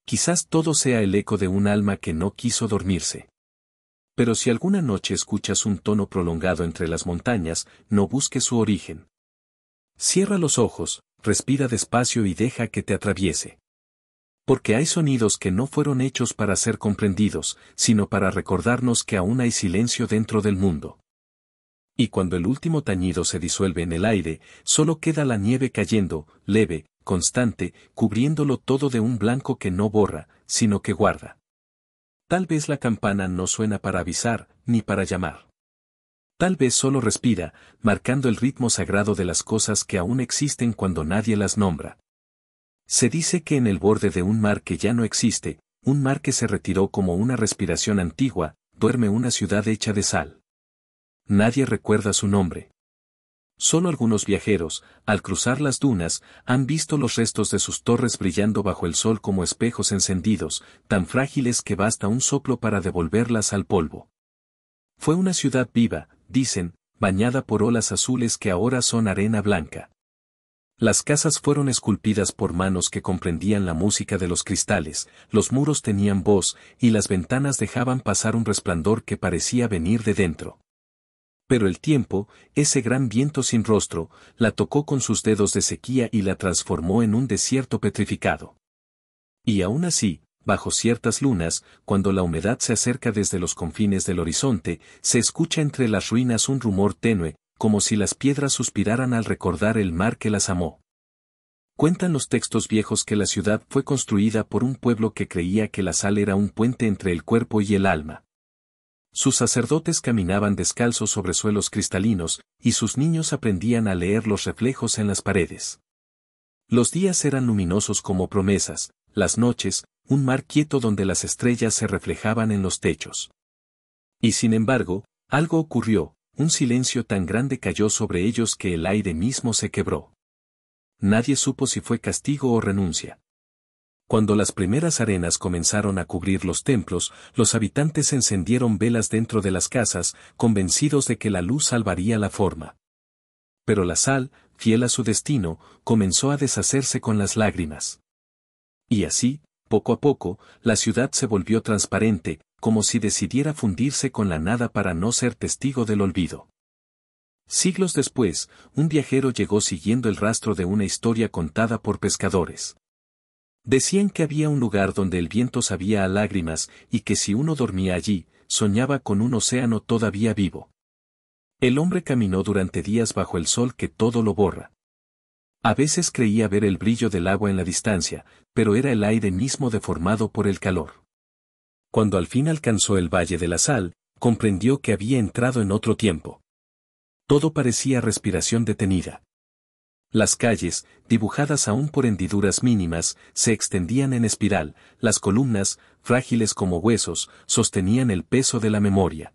Quizás todo sea el eco de un alma que no quiso dormirse. Pero si alguna noche escuchas un tono prolongado entre las montañas, no busques su origen. Cierra los ojos, respira despacio y deja que te atraviese. Porque hay sonidos que no fueron hechos para ser comprendidos, sino para recordarnos que aún hay silencio dentro del mundo. Y cuando el último tañido se disuelve en el aire, solo queda la nieve cayendo, leve, constante, cubriéndolo todo de un blanco que no borra, sino que guarda. Tal vez la campana no suena para avisar, ni para llamar. Tal vez solo respira, marcando el ritmo sagrado de las cosas que aún existen cuando nadie las nombra. Se dice que en el borde de un mar que ya no existe, un mar que se retiró como una respiración antigua, duerme una ciudad hecha de sal. Nadie recuerda su nombre. Solo algunos viajeros, al cruzar las dunas, han visto los restos de sus torres brillando bajo el sol como espejos encendidos, tan frágiles que basta un soplo para devolverlas al polvo. Fue una ciudad viva, dicen, bañada por olas azules que ahora son arena blanca. Las casas fueron esculpidas por manos que comprendían la música de los cristales, los muros tenían voz, y las ventanas dejaban pasar un resplandor que parecía venir de dentro. Pero el tiempo, ese gran viento sin rostro, la tocó con sus dedos de sequía y la transformó en un desierto petrificado. Y aún así, bajo ciertas lunas, cuando la humedad se acerca desde los confines del horizonte, se escucha entre las ruinas un rumor tenue, como si las piedras suspiraran al recordar el mar que las amó. Cuentan los textos viejos que la ciudad fue construida por un pueblo que creía que la sal era un puente entre el cuerpo y el alma. Sus sacerdotes caminaban descalzos sobre suelos cristalinos, y sus niños aprendían a leer los reflejos en las paredes. Los días eran luminosos como promesas, las noches, un mar quieto donde las estrellas se reflejaban en los techos. Y sin embargo, algo ocurrió, un silencio tan grande cayó sobre ellos que el aire mismo se quebró. Nadie supo si fue castigo o renuncia. Cuando las primeras arenas comenzaron a cubrir los templos, los habitantes encendieron velas dentro de las casas, convencidos de que la luz salvaría la forma. Pero la sal, fiel a su destino, comenzó a deshacerse con las lágrimas. Y así, poco a poco, la ciudad se volvió transparente, como si decidiera fundirse con la nada para no ser testigo del olvido. Siglos después, un viajero llegó siguiendo el rastro de una historia contada por pescadores. Decían que había un lugar donde el viento sabía a lágrimas y que si uno dormía allí, soñaba con un océano todavía vivo. El hombre caminó durante días bajo el sol que todo lo borra. A veces creía ver el brillo del agua en la distancia, pero era el aire mismo deformado por el calor. Cuando al fin alcanzó el Valle de la Sal, comprendió que había entrado en otro tiempo. Todo parecía respiración detenida. Las calles, dibujadas aún por hendiduras mínimas, se extendían en espiral, las columnas, frágiles como huesos, sostenían el peso de la memoria.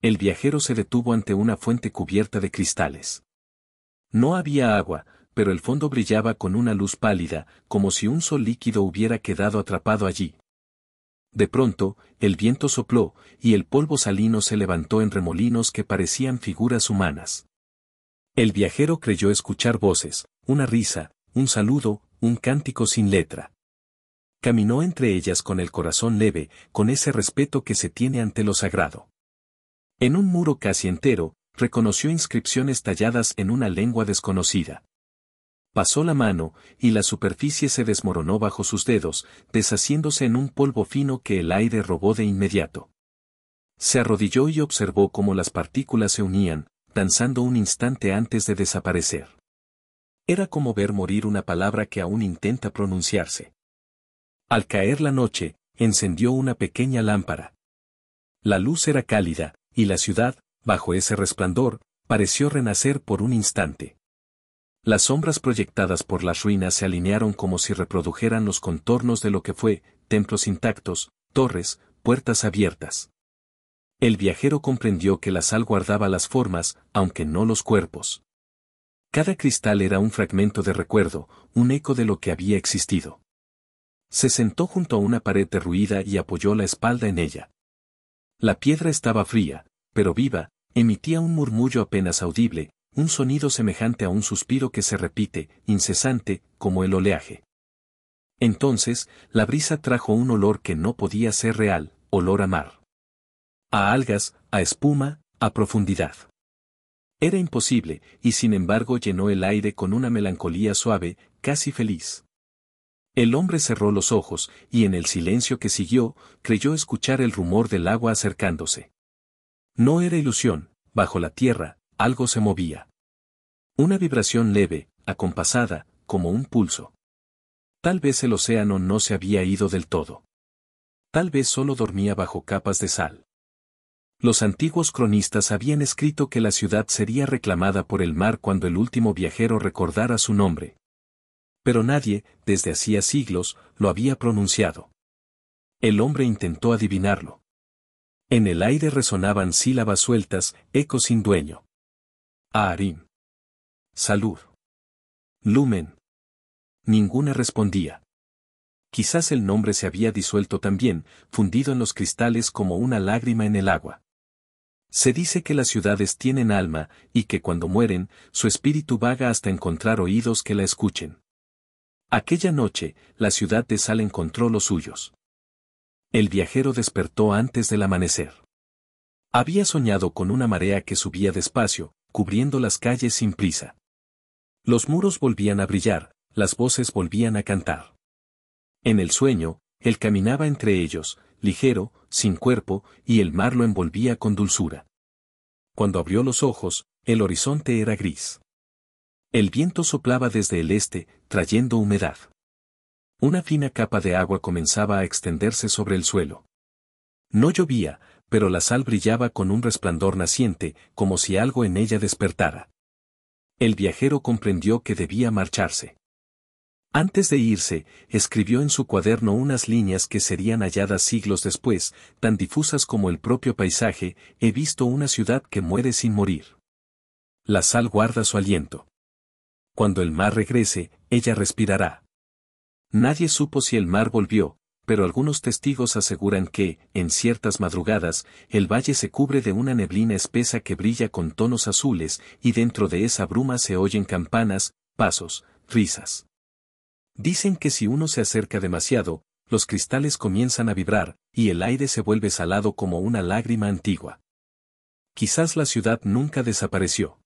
El viajero se detuvo ante una fuente cubierta de cristales. No había agua, pero el fondo brillaba con una luz pálida, como si un sol líquido hubiera quedado atrapado allí. De pronto, el viento sopló, y el polvo salino se levantó en remolinos que parecían figuras humanas. El viajero creyó escuchar voces, una risa, un saludo, un cántico sin letra. Caminó entre ellas con el corazón leve, con ese respeto que se tiene ante lo sagrado. En un muro casi entero, reconoció inscripciones talladas en una lengua desconocida. Pasó la mano, y la superficie se desmoronó bajo sus dedos, deshaciéndose en un polvo fino que el aire robó de inmediato. Se arrodilló y observó cómo las partículas se unían, danzando un instante antes de desaparecer. Era como ver morir una palabra que aún intenta pronunciarse. Al caer la noche, encendió una pequeña lámpara. La luz era cálida, y la ciudad, bajo ese resplandor, pareció renacer por un instante. Las sombras proyectadas por las ruinas se alinearon como si reprodujeran los contornos de lo que fue, templos intactos, torres, puertas abiertas. El viajero comprendió que la sal guardaba las formas, aunque no los cuerpos. Cada cristal era un fragmento de recuerdo, un eco de lo que había existido. Se sentó junto a una pared derruida y apoyó la espalda en ella. La piedra estaba fría, pero viva, emitía un murmullo apenas audible, un sonido semejante a un suspiro que se repite, incesante, como el oleaje. Entonces, la brisa trajo un olor que no podía ser real, olor a mar. A algas, a espuma, a profundidad. Era imposible, y sin embargo llenó el aire con una melancolía suave, casi feliz. El hombre cerró los ojos, y en el silencio que siguió, creyó escuchar el rumor del agua acercándose. No era ilusión, bajo la tierra, algo se movía. Una vibración leve, acompasada, como un pulso. Tal vez el océano no se había ido del todo. Tal vez solo dormía bajo capas de sal. Los antiguos cronistas habían escrito que la ciudad sería reclamada por el mar cuando el último viajero recordara su nombre. Pero nadie, desde hacía siglos, lo había pronunciado. El hombre intentó adivinarlo. En el aire resonaban sílabas sueltas, eco sin dueño. Aarim. Salud. Lumen. Ninguna respondía. Quizás el nombre se había disuelto también, fundido en los cristales como una lágrima en el agua. Se dice que las ciudades tienen alma, y que cuando mueren, su espíritu vaga hasta encontrar oídos que la escuchen. Aquella noche, la ciudad de Sal encontró los suyos. El viajero despertó antes del amanecer. Había soñado con una marea que subía despacio, cubriendo las calles sin prisa. Los muros volvían a brillar, las voces volvían a cantar. En el sueño, él caminaba entre ellos, ligero, sin cuerpo, y el mar lo envolvía con dulzura. Cuando abrió los ojos, el horizonte era gris. El viento soplaba desde el este, trayendo humedad. Una fina capa de agua comenzaba a extenderse sobre el suelo. No llovía, pero la sal brillaba con un resplandor naciente, como si algo en ella despertara. El viajero comprendió que debía marcharse. Antes de irse, escribió en su cuaderno unas líneas que serían halladas siglos después, tan difusas como el propio paisaje: he visto una ciudad que muere sin morir. La sal guarda su aliento. Cuando el mar regrese, ella respirará. Nadie supo si el mar volvió, pero algunos testigos aseguran que, en ciertas madrugadas, el valle se cubre de una neblina espesa que brilla con tonos azules, y dentro de esa bruma se oyen campanas, pasos, risas. Dicen que si uno se acerca demasiado, los cristales comienzan a vibrar, y el aire se vuelve salado como una lágrima antigua. Quizás la ciudad nunca desapareció.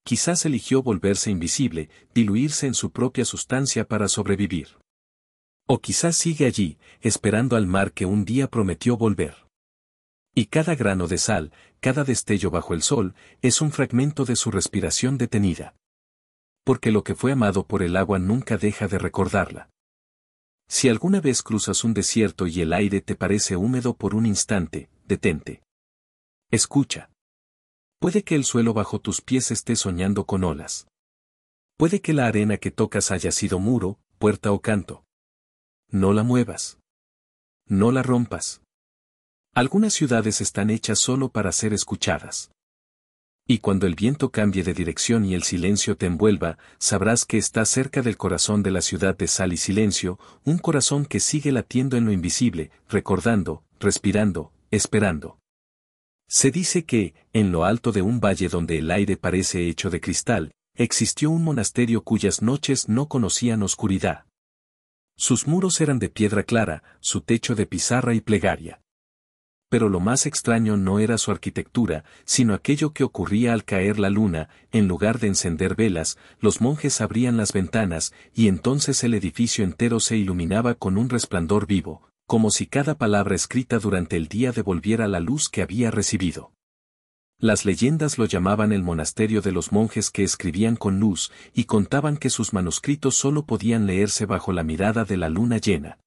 Quizás eligió volverse invisible, diluirse en su propia sustancia para sobrevivir. O quizás sigue allí, esperando al mar que un día prometió volver. Y cada grano de sal, cada destello bajo el sol, es un fragmento de su respiración detenida. Porque lo que fue amado por el agua nunca deja de recordarla. Si alguna vez cruzas un desierto y el aire te parece húmedo por un instante, detente. Escucha. Puede que el suelo bajo tus pies esté soñando con olas. Puede que la arena que tocas haya sido muro, puerta o canto. No la muevas. No la rompas. Algunas ciudades están hechas solo para ser escuchadas. Y cuando el viento cambie de dirección y el silencio te envuelva, sabrás que estás cerca del corazón de la ciudad de sal y silencio, un corazón que sigue latiendo en lo invisible, recordando, respirando, esperando. Se dice que, en lo alto de un valle donde el aire parece hecho de cristal, existió un monasterio cuyas noches no conocían oscuridad. Sus muros eran de piedra clara, su techo de pizarra y plegaria. Pero lo más extraño no era su arquitectura, sino aquello que ocurría al caer la luna: en lugar de encender velas, los monjes abrían las ventanas, y entonces el edificio entero se iluminaba con un resplandor vivo, como si cada palabra escrita durante el día devolviera la luz que había recibido. Las leyendas lo llamaban el monasterio de los monjes que escribían con luz, y contaban que sus manuscritos solo podían leerse bajo la mirada de la luna llena.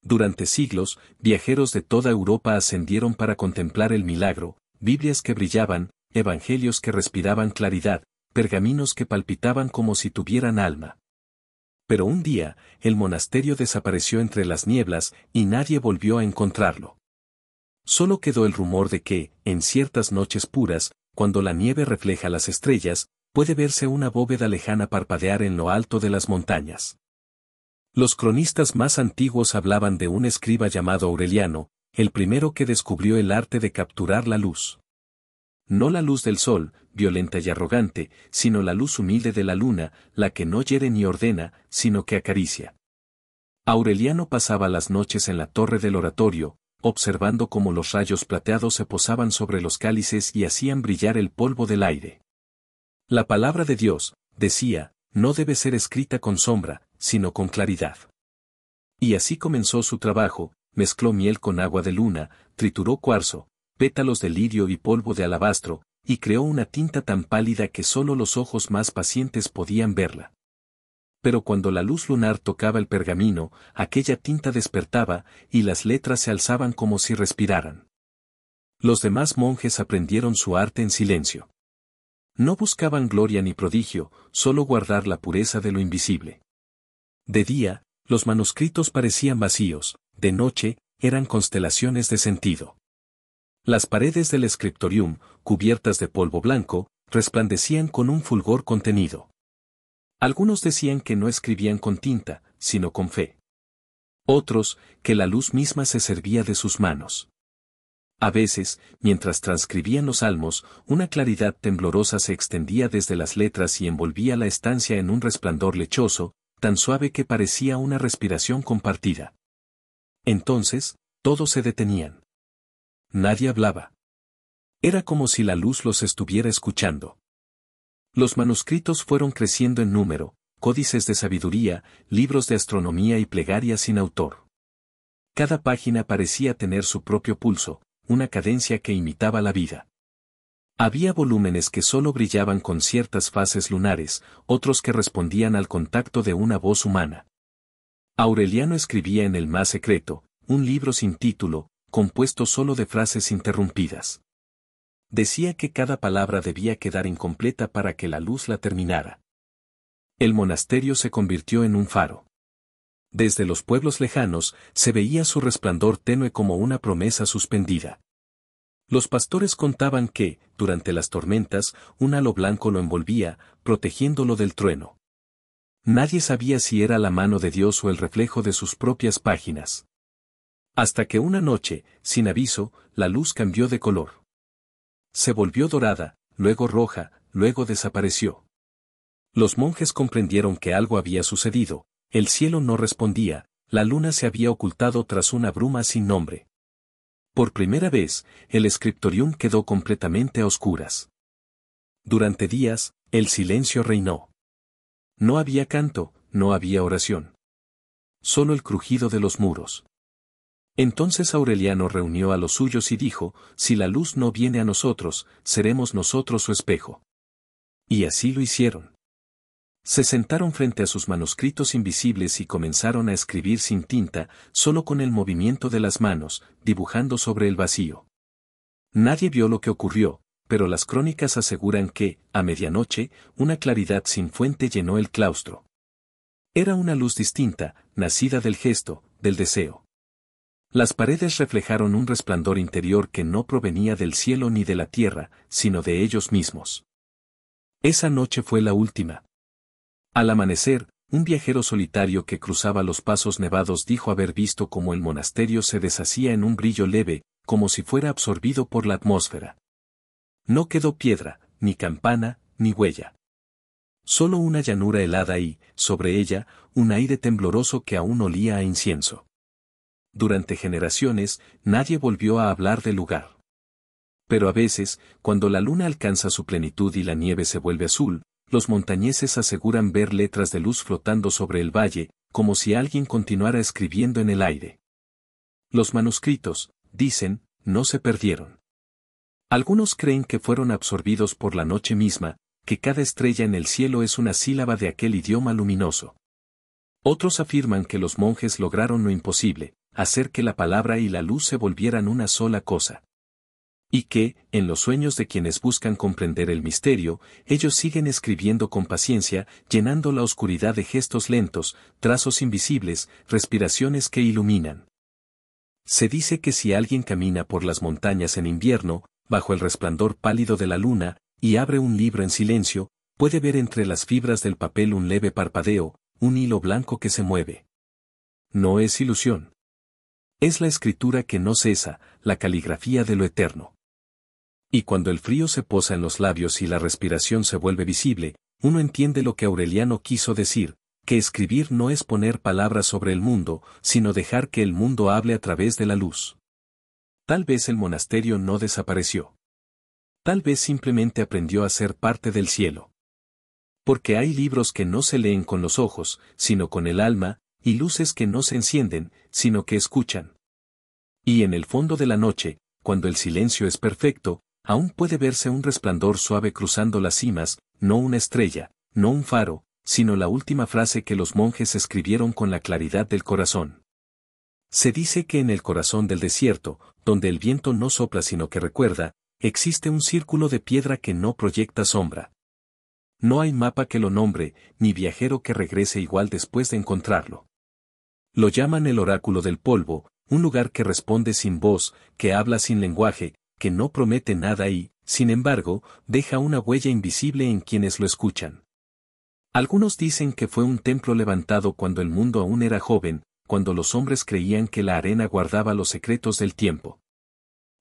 Durante siglos, viajeros de toda Europa ascendieron para contemplar el milagro: Biblias que brillaban, evangelios que respiraban claridad, pergaminos que palpitaban como si tuvieran alma. Pero un día, el monasterio desapareció entre las nieblas, y nadie volvió a encontrarlo. Solo quedó el rumor de que, en ciertas noches puras, cuando la nieve refleja las estrellas, puede verse una bóveda lejana parpadear en lo alto de las montañas. Los cronistas más antiguos hablaban de un escriba llamado Aureliano, el primero que descubrió el arte de capturar la luz. No la luz del sol, violenta y arrogante, sino la luz humilde de la luna, la que no hiere ni ordena, sino que acaricia. Aureliano pasaba las noches en la torre del oratorio, observando cómo los rayos plateados se posaban sobre los cálices y hacían brillar el polvo del aire. La palabra de Dios, decía, no debe ser escrita con sombra, sino con claridad. Y así comenzó su trabajo: mezcló miel con agua de luna, trituró cuarzo, pétalos de lirio y polvo de alabastro, y creó una tinta tan pálida que solo los ojos más pacientes podían verla. Pero cuando la luz lunar tocaba el pergamino, aquella tinta despertaba, y las letras se alzaban como si respiraran. Los demás monjes aprendieron su arte en silencio. No buscaban gloria ni prodigio, solo guardar la pureza de lo invisible. De día, los manuscritos parecían vacíos, de noche, eran constelaciones de sentido. Las paredes del scriptorium, cubiertas de polvo blanco, resplandecían con un fulgor contenido. Algunos decían que no escribían con tinta, sino con fe. Otros, que la luz misma se servía de sus manos. A veces, mientras transcribían los salmos, una claridad temblorosa se extendía desde las letras y envolvía la estancia en un resplandor lechoso, tan suave que parecía una respiración compartida. Entonces, todos se detenían. Nadie hablaba. Era como si la luz los estuviera escuchando. Los manuscritos fueron creciendo en número, códices de sabiduría, libros de astronomía y plegarias sin autor. Cada página parecía tener su propio pulso, una cadencia que imitaba la vida. Había volúmenes que solo brillaban con ciertas fases lunares, otros que respondían al contacto de una voz humana. Aureliano escribía en el más secreto, un libro sin título, compuesto solo de frases interrumpidas. Decía que cada palabra debía quedar incompleta para que la luz la terminara. El monasterio se convirtió en un faro. Desde los pueblos lejanos, se veía su resplandor tenue como una promesa suspendida. Los pastores contaban que, durante las tormentas, un halo blanco lo envolvía, protegiéndolo del trueno. Nadie sabía si era la mano de Dios o el reflejo de sus propias páginas. Hasta que una noche, sin aviso, la luz cambió de color. Se volvió dorada, luego roja, luego desapareció. Los monjes comprendieron que algo había sucedido, el cielo no respondía, la luna se había ocultado tras una bruma sin nombre. Por primera vez, el scriptorium quedó completamente a oscuras. Durante días, el silencio reinó. No había canto, no había oración. Solo el crujido de los muros. Entonces Aureliano reunió a los suyos y dijo, si la luz no viene a nosotros, seremos nosotros su espejo. Y así lo hicieron. Se sentaron frente a sus manuscritos invisibles y comenzaron a escribir sin tinta, solo con el movimiento de las manos, dibujando sobre el vacío. Nadie vio lo que ocurrió, pero las crónicas aseguran que, a medianoche, una claridad sin fuente llenó el claustro. Era una luz distinta, nacida del gesto, del deseo. Las paredes reflejaron un resplandor interior que no provenía del cielo ni de la tierra, sino de ellos mismos. Esa noche fue la última. Al amanecer, un viajero solitario que cruzaba los pasos nevados dijo haber visto cómo el monasterio se deshacía en un brillo leve, como si fuera absorbido por la atmósfera. No quedó piedra, ni campana, ni huella. Solo una llanura helada y, sobre ella, un aire tembloroso que aún olía a incienso. Durante generaciones, nadie volvió a hablar del lugar. Pero a veces, cuando la luna alcanza su plenitud y la nieve se vuelve azul, los montañeses aseguran ver letras de luz flotando sobre el valle, como si alguien continuara escribiendo en el aire. Los manuscritos, dicen, no se perdieron. Algunos creen que fueron absorbidos por la noche misma, que cada estrella en el cielo es una sílaba de aquel idioma luminoso. Otros afirman que los monjes lograron lo imposible, hacer que la palabra y la luz se volvieran una sola cosa. Y que, en los sueños de quienes buscan comprender el misterio, ellos siguen escribiendo con paciencia, llenando la oscuridad de gestos lentos, trazos invisibles, respiraciones que iluminan. Se dice que si alguien camina por las montañas en invierno, bajo el resplandor pálido de la luna, y abre un libro en silencio, puede ver entre las fibras del papel un leve parpadeo, un hilo blanco que se mueve. No es ilusión. Es la escritura que no cesa, la caligrafía de lo eterno. Y cuando el frío se posa en los labios y la respiración se vuelve visible, uno entiende lo que Aureliano quiso decir, que escribir no es poner palabras sobre el mundo, sino dejar que el mundo hable a través de la luz. Tal vez el monasterio no desapareció. Tal vez simplemente aprendió a ser parte del cielo. Porque hay libros que no se leen con los ojos, sino con el alma, y luces que no se encienden, sino que escuchan. Y en el fondo de la noche, cuando el silencio es perfecto, aún puede verse un resplandor suave cruzando las cimas, no una estrella, no un faro, sino la última frase que los monjes escribieron con la claridad del corazón. Se dice que en el corazón del desierto, donde el viento no sopla sino que recuerda, existe un círculo de piedra que no proyecta sombra. No hay mapa que lo nombre, ni viajero que regrese igual después de encontrarlo. Lo llaman el oráculo del polvo, un lugar que responde sin voz, que habla sin lenguaje, que no promete nada y, sin embargo, deja una huella invisible en quienes lo escuchan. Algunos dicen que fue un templo levantado cuando el mundo aún era joven, cuando los hombres creían que la arena guardaba los secretos del tiempo.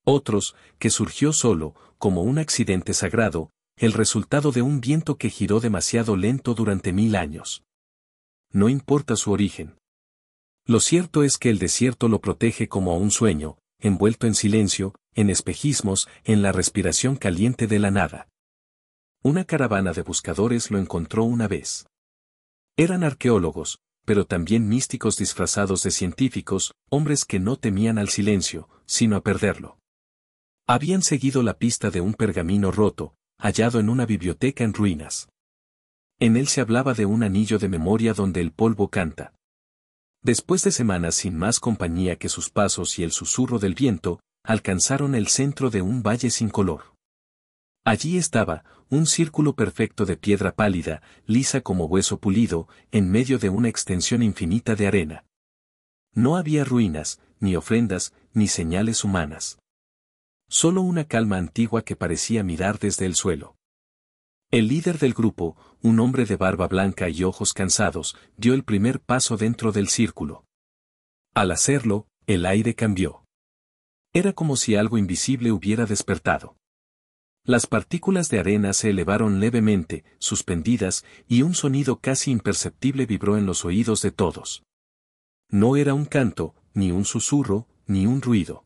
Otros, que surgió solo, como un accidente sagrado, el resultado de un viento que giró demasiado lento durante 1000 años. No importa su origen. Lo cierto es que el desierto lo protege como a un sueño, envuelto en silencio, en espejismos, en la respiración caliente de la nada. Una caravana de buscadores lo encontró una vez. Eran arqueólogos, pero también místicos disfrazados de científicos, hombres que no temían al silencio, sino a perderlo. Habían seguido la pista de un pergamino roto, hallado en una biblioteca en ruinas. En él se hablaba de un anillo de memoria donde el polvo canta. Después de semanas sin más compañía que sus pasos y el susurro del viento, alcanzaron el centro de un valle sin color. Allí estaba, un círculo perfecto de piedra pálida, lisa como hueso pulido, en medio de una extensión infinita de arena. No había ruinas, ni ofrendas, ni señales humanas. Solo una calma antigua que parecía mirar desde el suelo. El líder del grupo, un hombre de barba blanca y ojos cansados, dio el primer paso dentro del círculo. Al hacerlo, el aire cambió. Era como si algo invisible hubiera despertado. Las partículas de arena se elevaron levemente, suspendidas, y un sonido casi imperceptible vibró en los oídos de todos. No era un canto, ni un susurro, ni un ruido.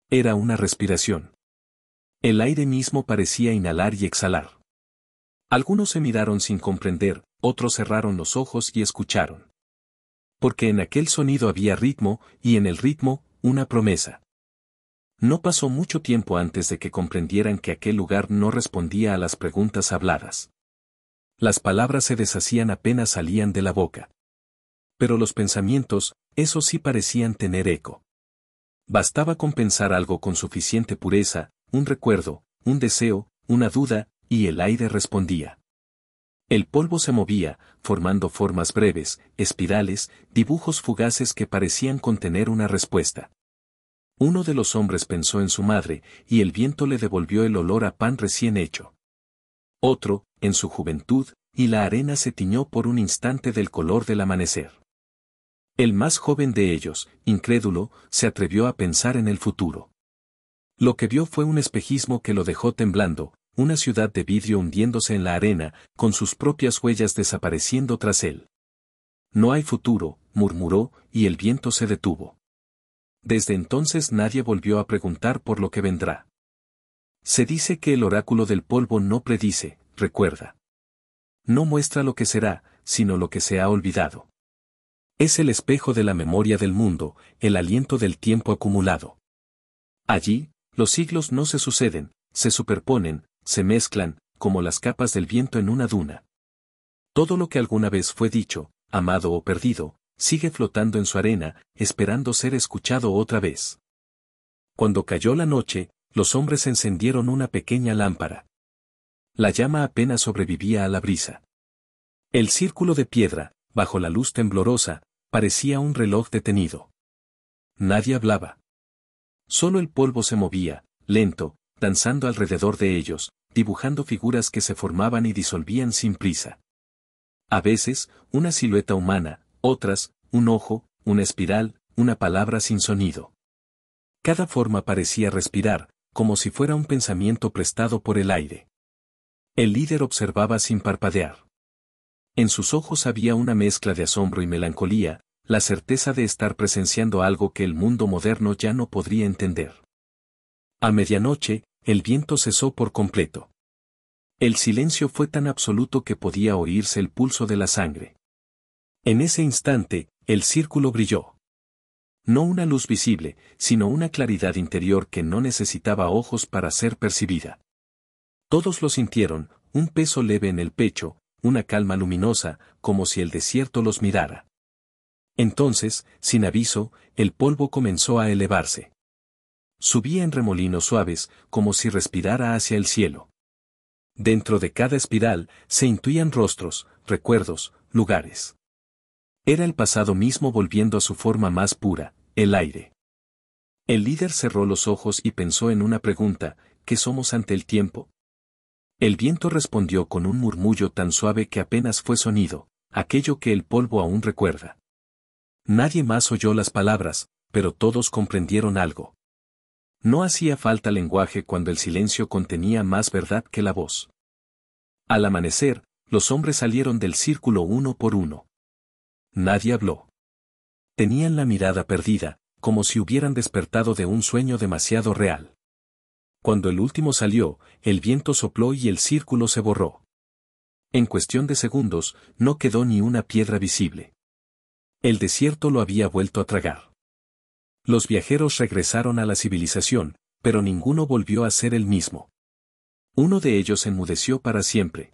Era una respiración. El aire mismo parecía inhalar y exhalar. Algunos se miraron sin comprender, otros cerraron los ojos y escucharon. Porque en aquel sonido había ritmo, y en el ritmo, una promesa. No pasó mucho tiempo antes de que comprendieran que aquel lugar no respondía a las preguntas habladas. Las palabras se deshacían apenas salían de la boca. Pero los pensamientos, esos sí parecían tener eco. Bastaba con pensar algo con suficiente pureza, un recuerdo, un deseo, una duda, y el aire respondía. El polvo se movía, formando formas breves, espirales, dibujos fugaces que parecían contener una respuesta. Uno de los hombres pensó en su madre, y el viento le devolvió el olor a pan recién hecho. Otro, en su juventud, y la arena se tiñó por un instante del color del amanecer. El más joven de ellos, incrédulo, se atrevió a pensar en el futuro. Lo que vio fue un espejismo que lo dejó temblando, una ciudad de vidrio hundiéndose en la arena, con sus propias huellas desapareciendo tras él. No hay futuro, murmuró, y el viento se detuvo. Desde entonces nadie volvió a preguntar por lo que vendrá. Se dice que el oráculo del polvo no predice, recuerda. No muestra lo que será, sino lo que se ha olvidado. Es el espejo de la memoria del mundo, el aliento del tiempo acumulado. Allí, los siglos no se suceden, se superponen, se mezclan, como las capas del viento en una duna. Todo lo que alguna vez fue dicho, amado o perdido, sigue flotando en su arena, esperando ser escuchado otra vez. Cuando cayó la noche, los hombres encendieron una pequeña lámpara. La llama apenas sobrevivía a la brisa. El círculo de piedra, bajo la luz temblorosa, parecía un reloj detenido. Nadie hablaba. Solo el polvo se movía, lento, danzando alrededor de ellos, dibujando figuras que se formaban y disolvían sin prisa. A veces, una silueta humana, otras, un ojo, una espiral, una palabra sin sonido. Cada forma parecía respirar, como si fuera un pensamiento prestado por el aire. El líder observaba sin parpadear. En sus ojos había una mezcla de asombro y melancolía, la certeza de estar presenciando algo que el mundo moderno ya no podría entender. A medianoche, el viento cesó por completo. El silencio fue tan absoluto que podía oírse el pulso de la sangre. En ese instante, el círculo brilló. No una luz visible, sino una claridad interior que no necesitaba ojos para ser percibida. Todos lo sintieron, un peso leve en el pecho, una calma luminosa, como si el desierto los mirara. Entonces, sin aviso, el polvo comenzó a elevarse. Subía en remolinos suaves, como si respirara hacia el cielo. Dentro de cada espiral, se intuían rostros, recuerdos, lugares. Era el pasado mismo volviendo a su forma más pura, el aire. El líder cerró los ojos y pensó en una pregunta: ¿qué somos ante el tiempo? El viento respondió con un murmullo tan suave que apenas fue sonido, aquello que el polvo aún recuerda. Nadie más oyó las palabras, pero todos comprendieron algo. No hacía falta lenguaje cuando el silencio contenía más verdad que la voz. Al amanecer, los hombres salieron del círculo uno por uno. Nadie habló. Tenían la mirada perdida, como si hubieran despertado de un sueño demasiado real. Cuando el último salió, el viento sopló y el círculo se borró. En cuestión de segundos, no quedó ni una piedra visible. El desierto lo había vuelto a tragar. Los viajeros regresaron a la civilización, pero ninguno volvió a ser el mismo. Uno de ellos enmudeció para siempre.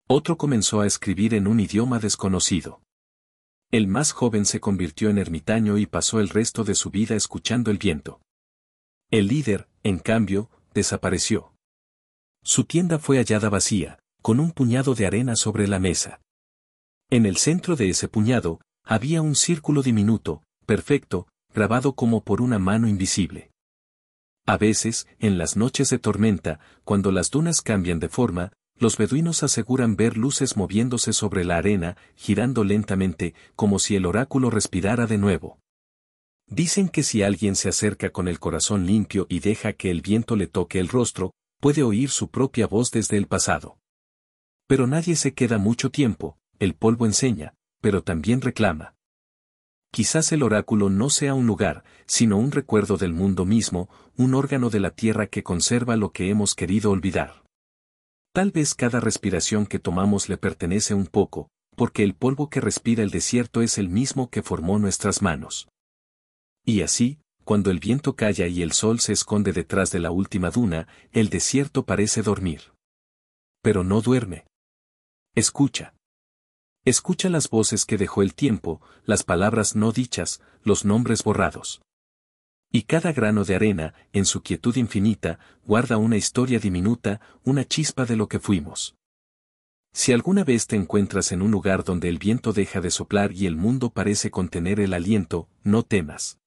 Otro comenzó a escribir en un idioma desconocido. El más joven se convirtió en ermitaño y pasó el resto de su vida escuchando el viento. El líder, en cambio, desapareció. Su tienda fue hallada vacía, con un puñado de arena sobre la mesa. En el centro de ese puñado, había un círculo diminuto, perfecto, grabado como por una mano invisible. A veces, en las noches de tormenta, cuando las dunas cambian de forma, los beduinos aseguran ver luces moviéndose sobre la arena, girando lentamente, como si el oráculo respirara de nuevo. Dicen que si alguien se acerca con el corazón limpio y deja que el viento le toque el rostro, puede oír su propia voz desde el pasado. Pero nadie se queda mucho tiempo, el polvo enseña, pero también reclama. Quizás el oráculo no sea un lugar, sino un recuerdo del mundo mismo, un órgano de la tierra que conserva lo que hemos querido olvidar. Tal vez cada respiración que tomamos le pertenece un poco, porque el polvo que respira el desierto es el mismo que formó nuestras manos. Y así, cuando el viento calla y el sol se esconde detrás de la última duna, el desierto parece dormir. Pero no duerme. Escucha. Escucha las voces que dejó el tiempo, las palabras no dichas, los nombres borrados. Y cada grano de arena, en su quietud infinita, guarda una historia diminuta, una chispa de lo que fuimos. Si alguna vez te encuentras en un lugar donde el viento deja de soplar y el mundo parece contener el aliento, no temas.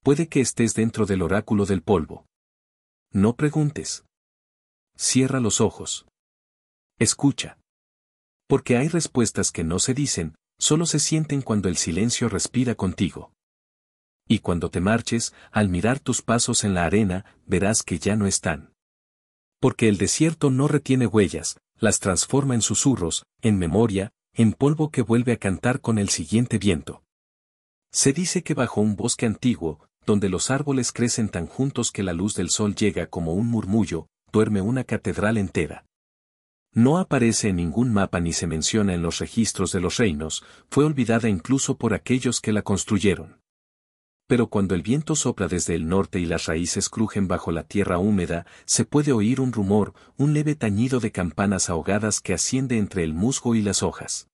Puede que estés dentro del oráculo del polvo. No preguntes. Cierra los ojos. Escucha. Porque hay respuestas que no se dicen, solo se sienten cuando el silencio respira contigo. Y cuando te marches, al mirar tus pasos en la arena, verás que ya no están. Porque el desierto no retiene huellas, las transforma en susurros, en memoria, en polvo que vuelve a cantar con el siguiente viento. Se dice que bajo un bosque antiguo, donde los árboles crecen tan juntos que la luz del sol llega como un murmullo, duerme una catedral entera. No aparece en ningún mapa ni se menciona en los registros de los reinos, fue olvidada incluso por aquellos que la construyeron. Pero cuando el viento sopla desde el norte y las raíces crujen bajo la tierra húmeda, se puede oír un rumor, un leve tañido de campanas ahogadas que asciende entre el musgo y las hojas.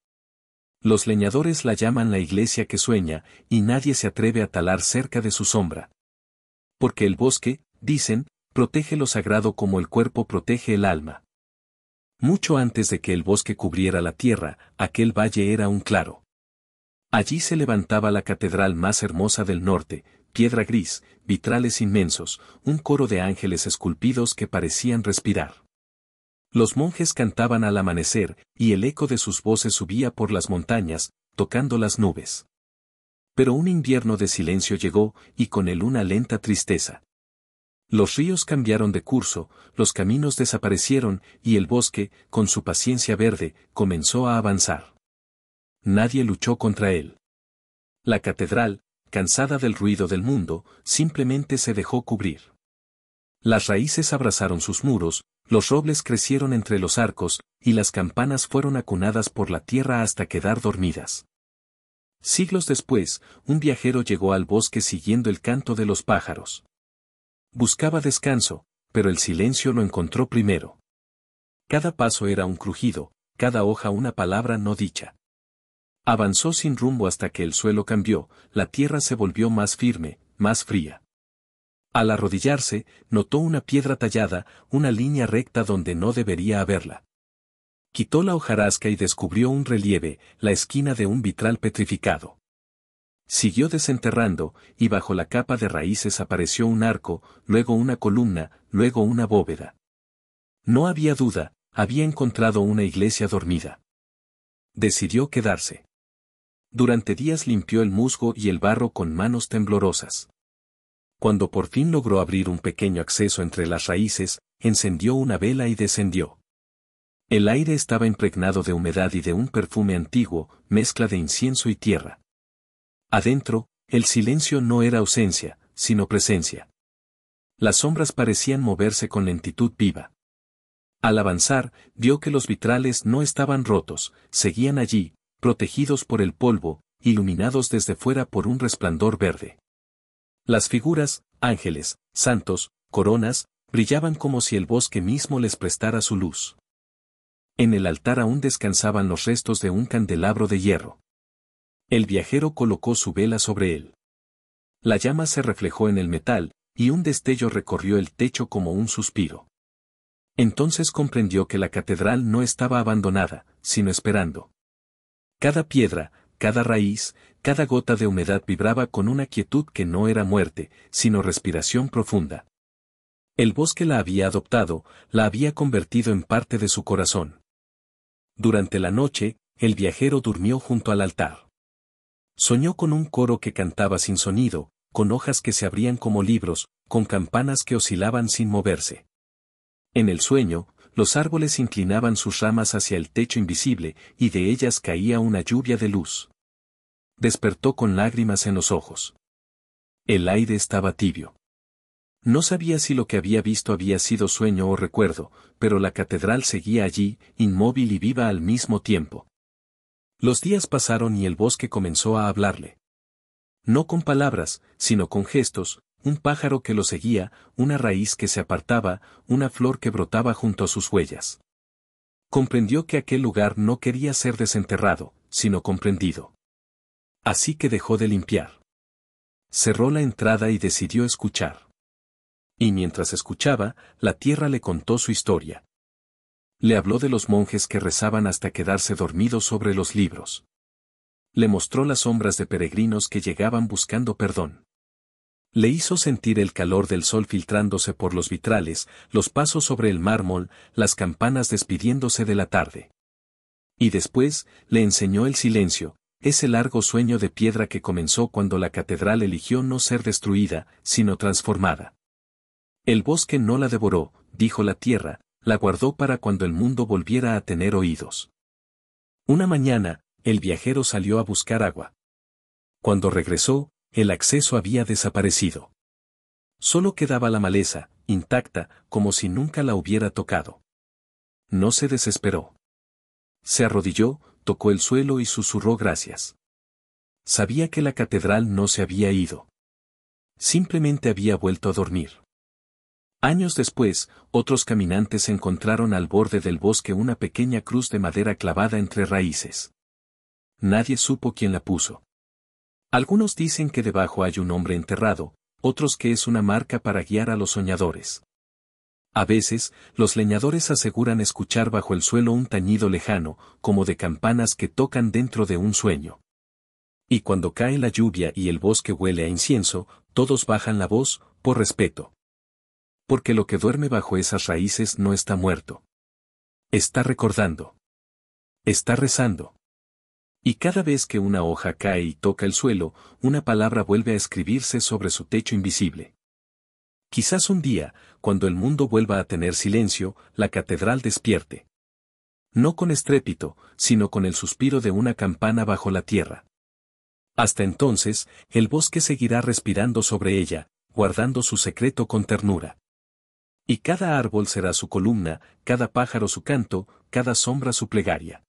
Los leñadores la llaman la iglesia que sueña, y nadie se atreve a talar cerca de su sombra. Porque el bosque, dicen, protege lo sagrado como el cuerpo protege el alma. Mucho antes de que el bosque cubriera la tierra, aquel valle era un claro. Allí se levantaba la catedral más hermosa del norte, piedra gris, vitrales inmensos, un coro de ángeles esculpidos que parecían respirar. Los monjes cantaban al amanecer, y el eco de sus voces subía por las montañas, tocando las nubes. Pero un invierno de silencio llegó, y con él una lenta tristeza. Los ríos cambiaron de curso, los caminos desaparecieron, y el bosque, con su paciencia verde, comenzó a avanzar. Nadie luchó contra él. La catedral, cansada del ruido del mundo, simplemente se dejó cubrir. Las raíces abrazaron sus muros, los robles crecieron entre los arcos, y las campanas fueron acunadas por la tierra hasta quedar dormidas. Siglos después, un viajero llegó al bosque siguiendo el canto de los pájaros. Buscaba descanso, pero el silencio lo encontró primero. Cada paso era un crujido, cada hoja una palabra no dicha. Avanzó sin rumbo hasta que el suelo cambió, la tierra se volvió más firme, más fría. Al arrodillarse, notó una piedra tallada, una línea recta donde no debería haberla. Quitó la hojarasca y descubrió un relieve, la esquina de un vitral petrificado. Siguió desenterrando, y bajo la capa de raíces apareció un arco, luego una columna, luego una bóveda. No había duda, había encontrado una iglesia dormida. Decidió quedarse. Durante días limpió el musgo y el barro con manos temblorosas. Cuando por fin logró abrir un pequeño acceso entre las raíces, encendió una vela y descendió. El aire estaba impregnado de humedad y de un perfume antiguo, mezcla de incienso y tierra. Adentro, el silencio no era ausencia, sino presencia. Las sombras parecían moverse con lentitud viva. Al avanzar, vio que los vitrales no estaban rotos, seguían allí, protegidos por el polvo, iluminados desde fuera por un resplandor verde. Las figuras, ángeles, santos, coronas, brillaban como si el bosque mismo les prestara su luz. En el altar aún descansaban los restos de un candelabro de hierro. El viajero colocó su vela sobre él. La llama se reflejó en el metal, y un destello recorrió el techo como un suspiro. Entonces comprendió que la catedral no estaba abandonada, sino esperando. Cada piedra, cada raíz, cada gota de humedad vibraba con una quietud que no era muerte, sino respiración profunda. El bosque la había adoptado, la había convertido en parte de su corazón. Durante la noche, el viajero durmió junto al altar. Soñó con un coro que cantaba sin sonido, con hojas que se abrían como libros, con campanas que oscilaban sin moverse. En el sueño, los árboles inclinaban sus ramas hacia el techo invisible, y de ellas caía una lluvia de luz. Despertó con lágrimas en los ojos. El aire estaba tibio. No sabía si lo que había visto había sido sueño o recuerdo, pero la catedral seguía allí, inmóvil y viva al mismo tiempo. Los días pasaron y el bosque comenzó a hablarle. No con palabras, sino con gestos, un pájaro que lo seguía, una raíz que se apartaba, una flor que brotaba junto a sus huellas. Comprendió que aquel lugar no quería ser desenterrado, sino comprendido. Así que dejó de limpiar. Cerró la entrada y decidió escuchar. Y mientras escuchaba, la tierra le contó su historia. Le habló de los monjes que rezaban hasta quedarse dormidos sobre los libros. Le mostró las sombras de peregrinos que llegaban buscando perdón. Le hizo sentir el calor del sol filtrándose por los vitrales, los pasos sobre el mármol, las campanas despidiéndose de la tarde. Y después, le enseñó el silencio, ese largo sueño de piedra que comenzó cuando la catedral eligió no ser destruida, sino transformada. El bosque no la devoró, dijo la tierra, la guardó para cuando el mundo volviera a tener oídos. Una mañana, el viajero salió a buscar agua. Cuando regresó, el acceso había desaparecido. Solo quedaba la maleza, intacta, como si nunca la hubiera tocado. No se desesperó. Se arrodilló, tocó el suelo y susurró gracias. Sabía que la catedral no se había ido. Simplemente había vuelto a dormir. Años después, otros caminantes encontraron al borde del bosque una pequeña cruz de madera clavada entre raíces. Nadie supo quién la puso. Algunos dicen que debajo hay un hombre enterrado, otros que es una marca para guiar a los soñadores. A veces, los leñadores aseguran escuchar bajo el suelo un tañido lejano, como de campanas que tocan dentro de un sueño. Y cuando cae la lluvia y el bosque huele a incienso, todos bajan la voz, por respeto. Porque lo que duerme bajo esas raíces no está muerto. Está recordando. Está rezando. Y cada vez que una hoja cae y toca el suelo, una palabra vuelve a escribirse sobre su techo invisible. Quizás un día, cuando el mundo vuelva a tener silencio, la catedral despierte. No con estrépito, sino con el suspiro de una campana bajo la tierra. Hasta entonces, el bosque seguirá respirando sobre ella, guardando su secreto con ternura. Y cada árbol será su columna, cada pájaro su canto, cada sombra su plegaria.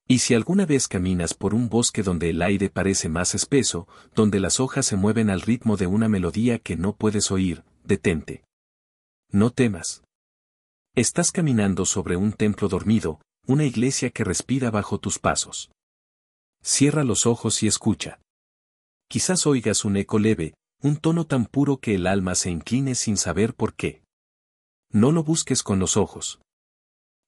Y si alguna vez caminas por un bosque donde el aire parece más espeso, donde las hojas se mueven al ritmo de una melodía que no puedes oír, detente. No temas. Estás caminando sobre un templo dormido, una iglesia que respira bajo tus pasos. Cierra los ojos y escucha. Quizás oigas un eco leve, un tono tan puro que el alma se incline sin saber por qué. No lo busques con los ojos.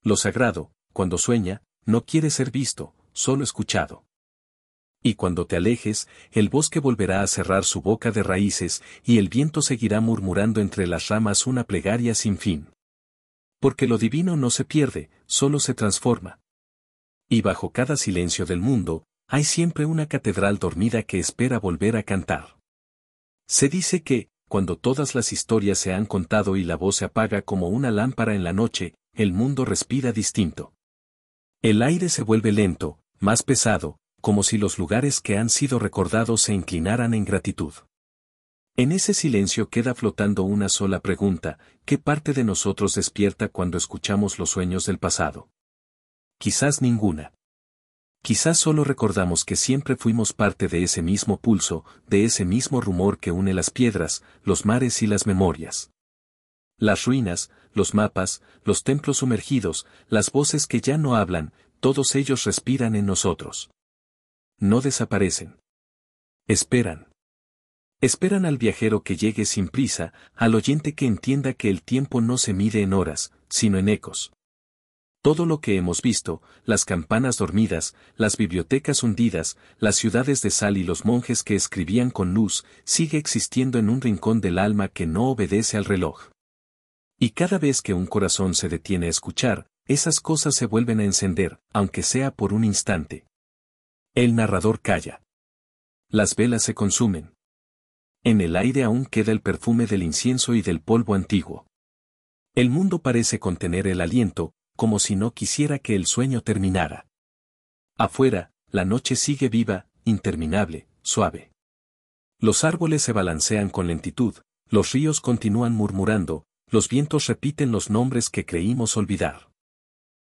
Lo sagrado, cuando sueña, no quiere ser visto, solo escuchado. Y cuando te alejes, el bosque volverá a cerrar su boca de raíces, y el viento seguirá murmurando entre las ramas una plegaria sin fin. Porque lo divino no se pierde, solo se transforma. Y bajo cada silencio del mundo, hay siempre una catedral dormida que espera volver a cantar. Se dice que, cuando todas las historias se han contado y la voz se apaga como una lámpara en la noche, el mundo respira distinto. El aire se vuelve lento, más pesado, como si los lugares que han sido recordados se inclinaran en gratitud. En ese silencio queda flotando una sola pregunta: ¿qué parte de nosotros despierta cuando escuchamos los sueños del pasado? Quizás ninguna. Quizás solo recordamos que siempre fuimos parte de ese mismo pulso, de ese mismo rumor que une las piedras, los mares y las memorias. Las ruinas, los mapas, los templos sumergidos, las voces que ya no hablan, todos ellos respiran en nosotros. No desaparecen. Esperan. Esperan al viajero que llegue sin prisa, al oyente que entienda que el tiempo no se mide en horas, sino en ecos. Todo lo que hemos visto, las campanas dormidas, las bibliotecas hundidas, las ciudades de sal y los monjes que escribían con luz, sigue existiendo en un rincón del alma que no obedece al reloj. Y cada vez que un corazón se detiene a escuchar, esas cosas se vuelven a encender, aunque sea por un instante. El narrador calla. Las velas se consumen. En el aire aún queda el perfume del incienso y del polvo antiguo. El mundo parece contener el aliento, como si no quisiera que el sueño terminara. Afuera, la noche sigue viva, interminable, suave. Los árboles se balancean con lentitud, los ríos continúan murmurando, los vientos repiten los nombres que creímos olvidar.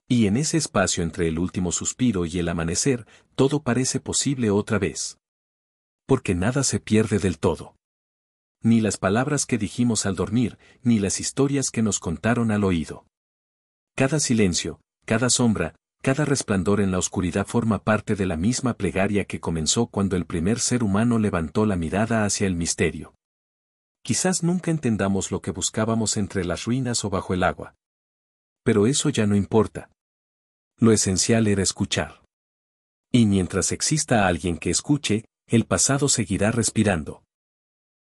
Y en ese espacio entre el último suspiro y el amanecer, todo parece posible otra vez. Porque nada se pierde del todo. Ni las palabras que dijimos al dormir, ni las historias que nos contaron al oído. Cada silencio, cada sombra, cada resplandor en la oscuridad forma parte de la misma plegaria que comenzó cuando el primer ser humano levantó la mirada hacia el misterio. Quizás nunca entendamos lo que buscábamos entre las ruinas o bajo el agua. Pero eso ya no importa. Lo esencial era escuchar. Y mientras exista alguien que escuche, el pasado seguirá respirando.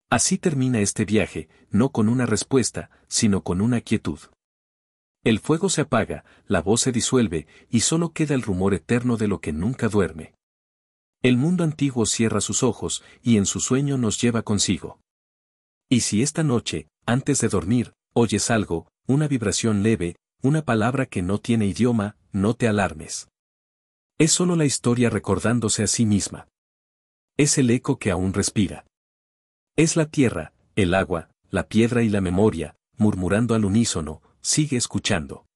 Así termina este viaje, no con una respuesta, sino con una quietud. El fuego se apaga, la voz se disuelve, y solo queda el rumor eterno de lo que nunca duerme. El mundo antiguo cierra sus ojos, y en su sueño nos lleva consigo. Y si esta noche, antes de dormir, oyes algo, una vibración leve, una palabra que no tiene idioma, no te alarmes. Es solo la historia recordándose a sí misma. Es el eco que aún respira. Es la tierra, el agua, la piedra y la memoria, murmurando al unísono: sigue escuchando.